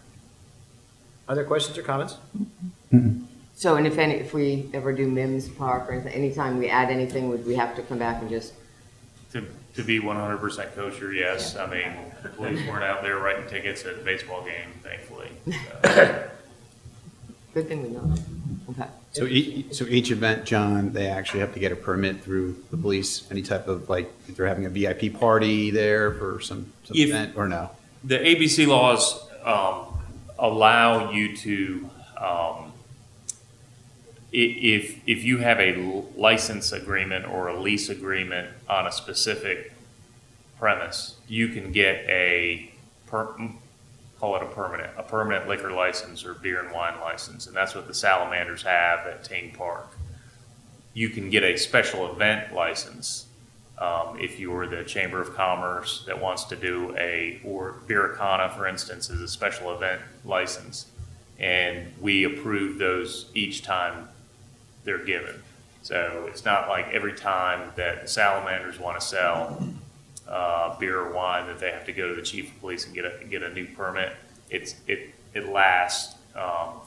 Other questions or comments? So, and if we ever do Mims Park or anything, anytime we add anything, would we have to come back and just? To be 100% kosher, yes. I mean, the police weren't out there writing tickets at a baseball game, thankfully. Good thing we know. Okay. So each event, John, they actually have to get a permit through the police, any type of, like, if they're having a VIP party there for some event, or no? The ABC laws allow you to, if you have a license agreement or a lease agreement on a specific premise, you can get call it a permanent liquor license or beer and wine license, and that's what the Salamanders have at Ting Park. You can get a special event license if you're the Chamber of Commerce that wants to do or Biricana, for instance, is a special event license, and we approve those each time they're given. So it's not like every time that the Salamanders want to sell beer or wine that they have to go to the chief of police and get a new permit. It lasts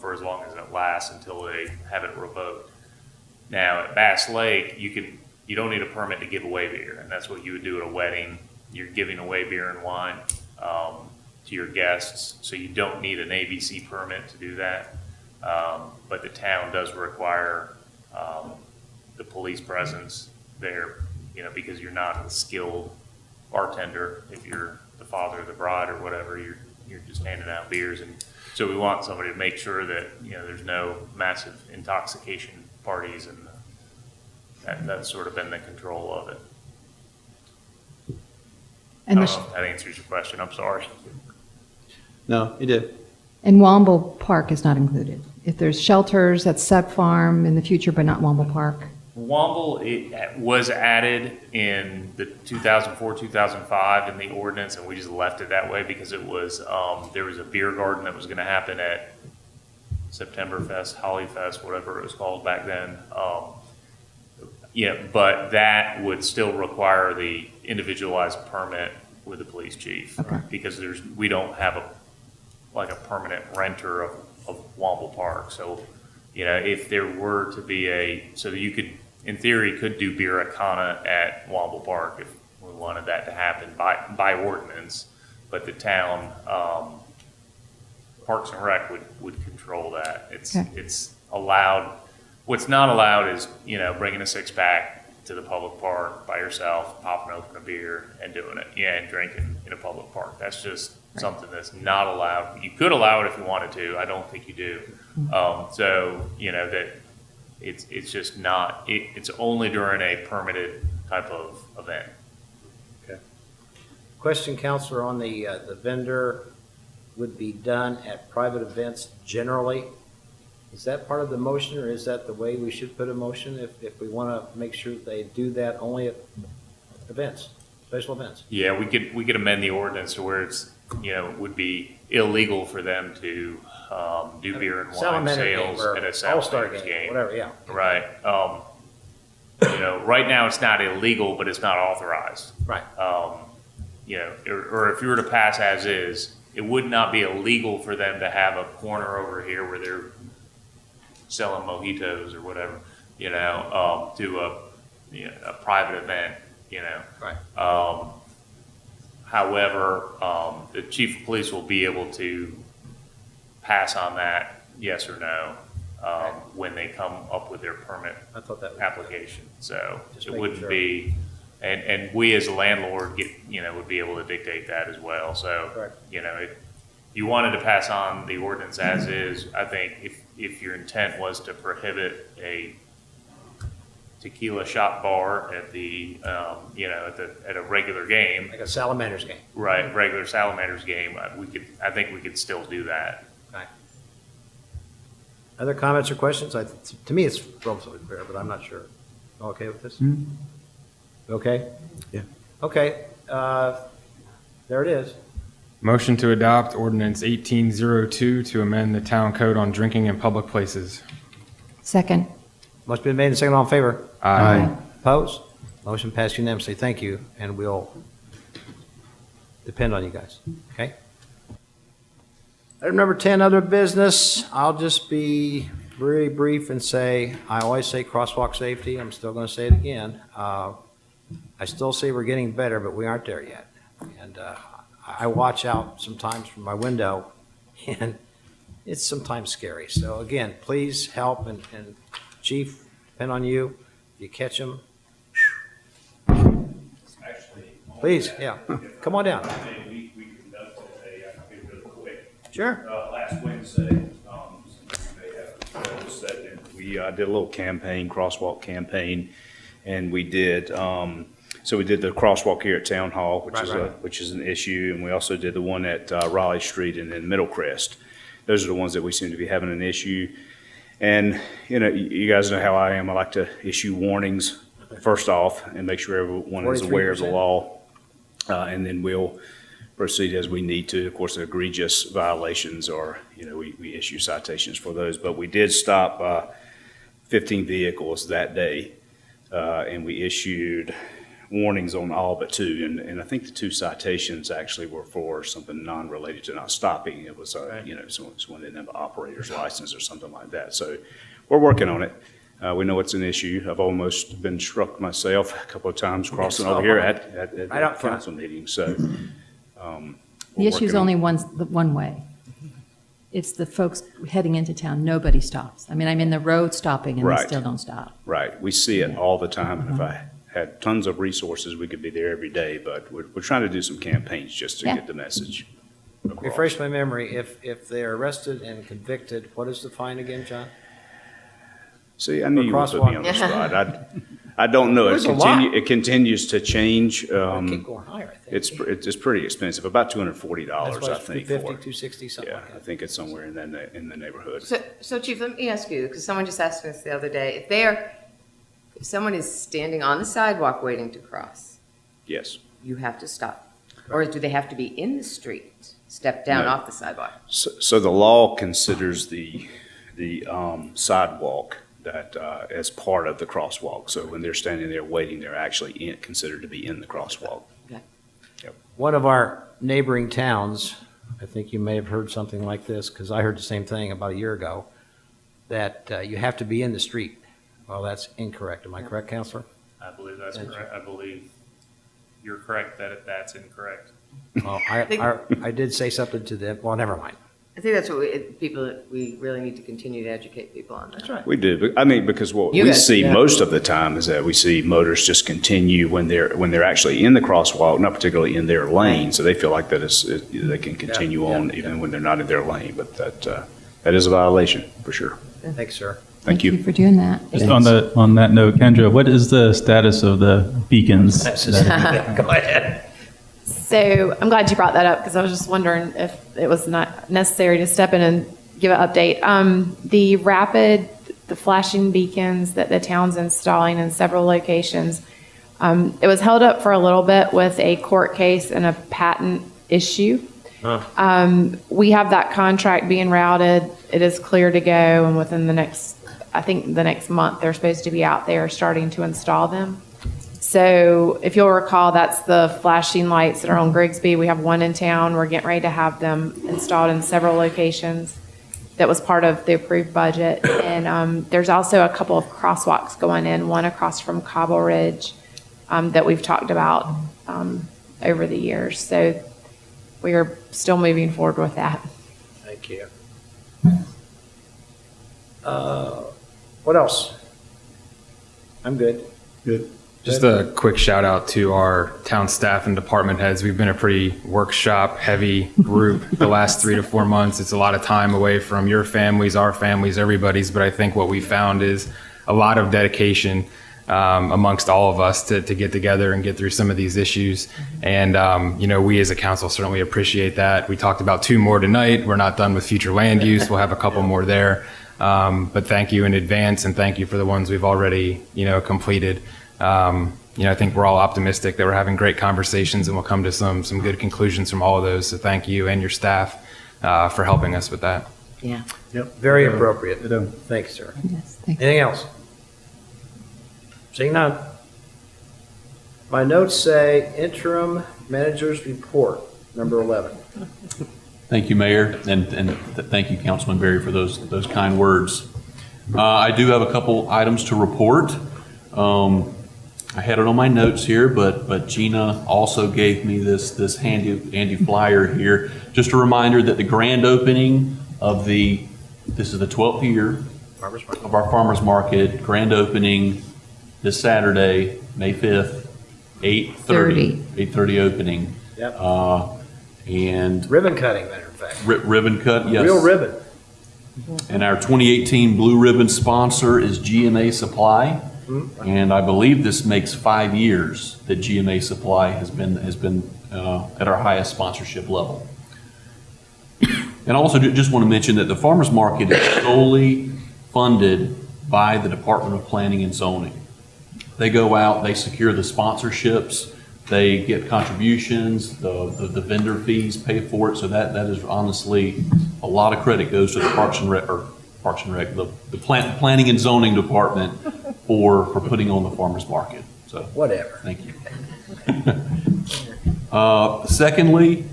for as long as it lasts until they have it revoked. Now at Bass Lake, you don't need a permit to give away beer, and that's what you would do at a wedding. You're giving away beer and wine to your guests, so you don't need an ABC permit to do that. But the town does require the police presence there, because you're not a skilled bartender. If you're the father of the bride or whatever, you're just handing out beers, and so we want somebody to make sure that there's no massive intoxication parties, and that's sort of been the control of it. I don't know if that answers your question. I'm sorry. No, you did. And Womble Park is not included. If there's shelters at Sug Farm in the future, but not Womble Park. Womble, it was added in the 2004, 2005 in the ordinance, and we just left it that way because it was, there was a beer garden that was gonna happen at September Fest, Holly Fest, whatever it was called back then. Yeah, but that would still require the individualized permit with the police chief. Because we don't have a permanent renter of Womble Park. So, if there were to be so that you could, in theory, could do beer at Kana at Womble Park if we wanted that to happen by ordinance. But the town, Parks and Rec would control that. It's allowed. What's not allowed is, bringing a six-pack to the public park by yourself, popping open a beer and doing it, and drinking in a public park. That's just something that's not allowed. You could allow it if you wanted to. I don't think you do. So, that it's just not, it's only during a permitted type of event. Okay. Question, Counselor, on the vendor would be done at private events generally. Is that part of the motion, or is that the way we should put a motion if we want to make sure they do that only at events, special events? Yeah, we could amend the ordinance to where it's, would be illegal for them to do beer and wine sales at a Salamanders game. Whatever, yeah. Right. Right now it's not illegal, but it's not authorized. Right. Or if you were to pass as is, it would not be illegal for them to have a corner over here where they're selling mojitos or whatever, to a private event, Right. However, the chief of police will be able to pass on that, yes or no, when they come up with their permit application. So it wouldn't be, and we as a landlord would be able to dictate that as well. So, Correct. if you wanted to pass on the ordinance as is, I think if your intent was to prohibit a tequila shop bar at the, at a regular game. Like a Salamanders game. Right, regular Salamanders game, I think we could still do that. Right. Other comments or questions? To me, it's relatively fair, but I'm not sure. Okay with this? Okay? Yeah. Okay, there it is. Motion to adopt ordinance 1802 to amend the town code on drinking in public places. Second. Motion been made and seconded. All in favor? Aye. Opposed? Motion passed unanimously. Thank you, and we'll depend on you guys, okay? Item number 10, other business. I'll just be very brief and say, I always say crosswalk safety. I'm still going to say it again. I still say we're getting better, but we aren't there yet. And I watch out sometimes from my window, and it's sometimes scary. So again, please help, and Chief, depend on you. If you catch them, please, yeah, come on down. We conducted I'll be really quick. Sure. Last Wednesday, they have noticed that we did a little campaign, crosswalk campaign, and we did, so we did the crosswalk here at Town Hall, which is an issue, and we also did the one at Raleigh Street and then Middlecrest. Those are the ones that we seem to be having an issue. And, you guys know how I am. I like to issue warnings first off and make sure everyone is aware of the law. And then we'll proceed as we need to. Of course, the egregious violations are, we issue citations for those. But we did stop 15 vehicles that day, and we issued warnings on all but two. And I think the two citations actually were for something non-related to not stopping. It was, someone didn't have an operator's license or something like that. So we're working on it. We know it's an issue. I've almost been struck myself a couple of times crossing over here at the council meeting. So The issue is only one way. It's the folks heading into town. Nobody stops. I mean, I'm in the road stopping, and they still don't stop. Right. We see it all the time. And if I had tons of resources, we could be there every day. But we're trying to do some campaigns just to get the message across. Refresh my memory. If they're arrested and convicted, what is the fine again, John? See, I knew you would put me on the spot. I don't know. It continues to change. Keep going higher, I think. It's pretty expensive, about $240, I think. 250, 260, something like that. I think it's somewhere in the neighborhood. So Chief, let me ask you, because someone just asked me this the other day, if they are, If someone is standing on the sidewalk waiting to cross, Yes. you have to stop. Or do they have to be in the street, step down No. off the sidewalk? So the law considers the sidewalk that as part of the crosswalk. So when they're standing there waiting, they're actually considered to be in the crosswalk. One of our neighboring towns, I think you may have heard something like this, because I heard the same thing about a year ago, that you have to be in the street. Well, that's incorrect. Am I correct, Counselor? I believe that's correct. I believe you're correct that that's incorrect. Well, I did say something to them. Well, never mind. I think that's what we really need to continue to educate people on that. That's right. We do. But, I mean, because what You we guys- see yeah. most of the time is that we see motorists just continue when they're actually in the crosswalk, not particularly in their lane. So they feel like that they can continue on even when they're not in their lane. But that is a violation for sure. Thanks, sir. Thank you. for doing that. Just on that note, Kendra, what is the status of the beacons? Go ahead. So I'm glad you brought that up because I was just wondering if it was not necessary to step in and give an update. The flashing beacons that the town's installing in several locations, it was held up for a little bit with a court case and a patent issue. We have that contract being routed. It is clear to go, and within the next month, they're supposed to be out there starting to install them. So if you'll recall, that's the flashing lights that are on Grigsby. We have one in town. We're getting ready to have them installed in several locations. That was part of the approved budget. And there's also a couple of crosswalks going in, one across from Cobble Ridge that we've talked about over the years. So we are still moving forward with that. Thank you. What else? I'm good. Good. Just a quick shout out to our town staff and department heads. We've been a pretty workshop heavy group the last 3 to 4 months. It's a lot of time away from your families, our families, everybody's. But I think what we found is a lot of dedication amongst all of us to get together and get through some of these issues. And, we as a council certainly appreciate that. We talked about 2 more tonight. We're not done with future land use. We'll have a couple more there. But thank you in advance, and thank you for the ones we've already, completed. I think we're all optimistic that we're having great conversations and we'll come to some good conclusions from all of those. So thank you and your staff for helping us with that. Yeah. Yep. Very appropriate. Thanks, sir. Yes, thank you. Anything else? Seeing none. My notes say interim manager's report, number 11. Thank you, Mayor, and thank you, Councilman Berry, for those kind words. I do have a couple items to report. I had it on my notes here, but Gina also gave me this handy flyer here. Just a reminder that the grand opening of this is the 12th year of our farmers market. Grand opening this Saturday, May 5th, 8:30 opening. Yep. And Ribbon cutting, matter of fact. ribbon cut, yes. Real ribbon. And our 2018 Blue Ribbon sponsor is GMA Supply. And I believe this makes 5 years that GMA Supply has been at our highest sponsorship level. And also just want to mention that the farmers market is solely funded by the Department of Planning and Zoning. They go out, they secure the sponsorships, they get contributions, the vendor fees pay for it. So that is honestly a lot of credit goes to the Parks and Rec, the Planning and Zoning Department for putting on the farmers market. So whatever. Thank you. Secondly,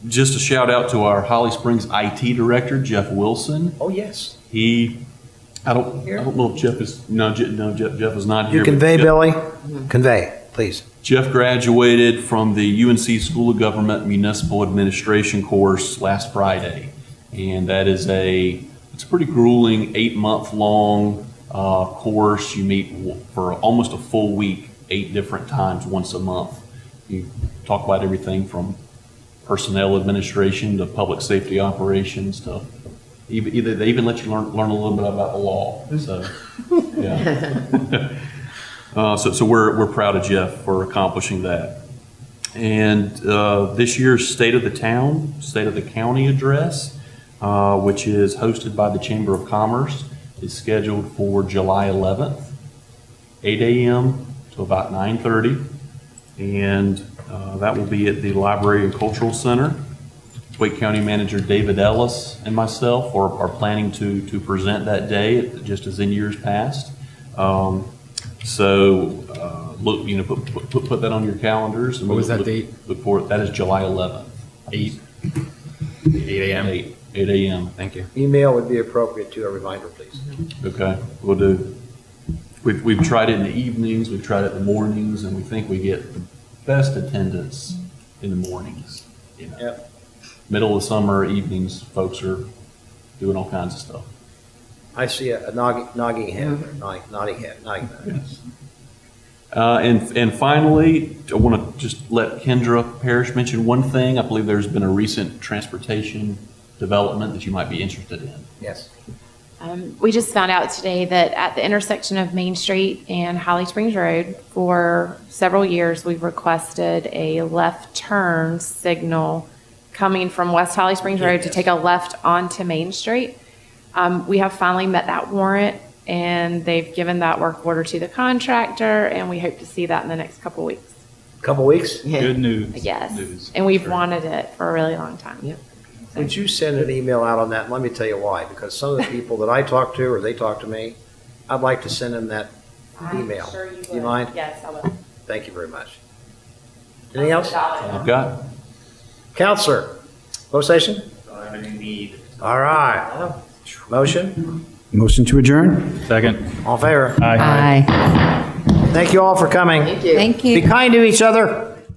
just a shout out to our Holly Springs IT director, Jeff Wilson. Oh, yes. I don't know if Jeff is, Jeff is not here. You convey, but Billy? Convey, please. Jeff graduated from the UNC School of Government Municipal Administration course last Friday. And that is it's a pretty grueling 8-month-long course. You meet for almost a full week, 8 different times, once a month. You talk about everything from personnel administration to public safety operations to either they even let you learn a little bit about the law. So, yeah. So we're proud of Jeff for accomplishing that. And this year's State of the County address, which is hosted by the Chamber of Commerce, is scheduled for July 11th. 8 a.m. to about 9:30. And that will be at the Library and Cultural Center. Wake County Manager David Ellis and myself are planning to present that day, just as in years past. Look, put that on your calendars. What was that date? Look for it. That is July 11th. 8 a.m.? 8 a.m. Thank you. Email would be appropriate too, a reminder, please. Okay, we'll do. We've tried it in the evenings, we've tried it in the mornings, and we think we get the best attendance in the mornings. You know. Yep. Middle of summer, evenings, folks are doing all kinds of stuff. I see a nodding head, nodding head. And finally, I want to just let Kendra Parrish mention one thing. I believe there's been a recent transportation development that you might be interested in. Yes. We just found out today that at the intersection of Main Street and Holly Springs Road, for several years, we've requested a left turn signal coming from West Holly Springs Road to take a left onto Main Street. We have finally met that warrant, and they've given that work order to the contractor, and we hope to see that in the next couple weeks. Couple weeks? Good news. Yes. And we've wanted it for a really long time. Yep. Would you send an email out on that? And let me tell you why. Because some of the people that I talk to or they talk to me, I'd like to send them that email. I'm sure you Do you would. mind? Yes, I will. Thank you very much. Anything else? I've got. Counselor, closed session? Don't have any need. All right. Motion? Motion to adjourn? Second. All in favor? Aye. Aye. Thank you all for coming. Thank you. Thank you. Be kind to each other.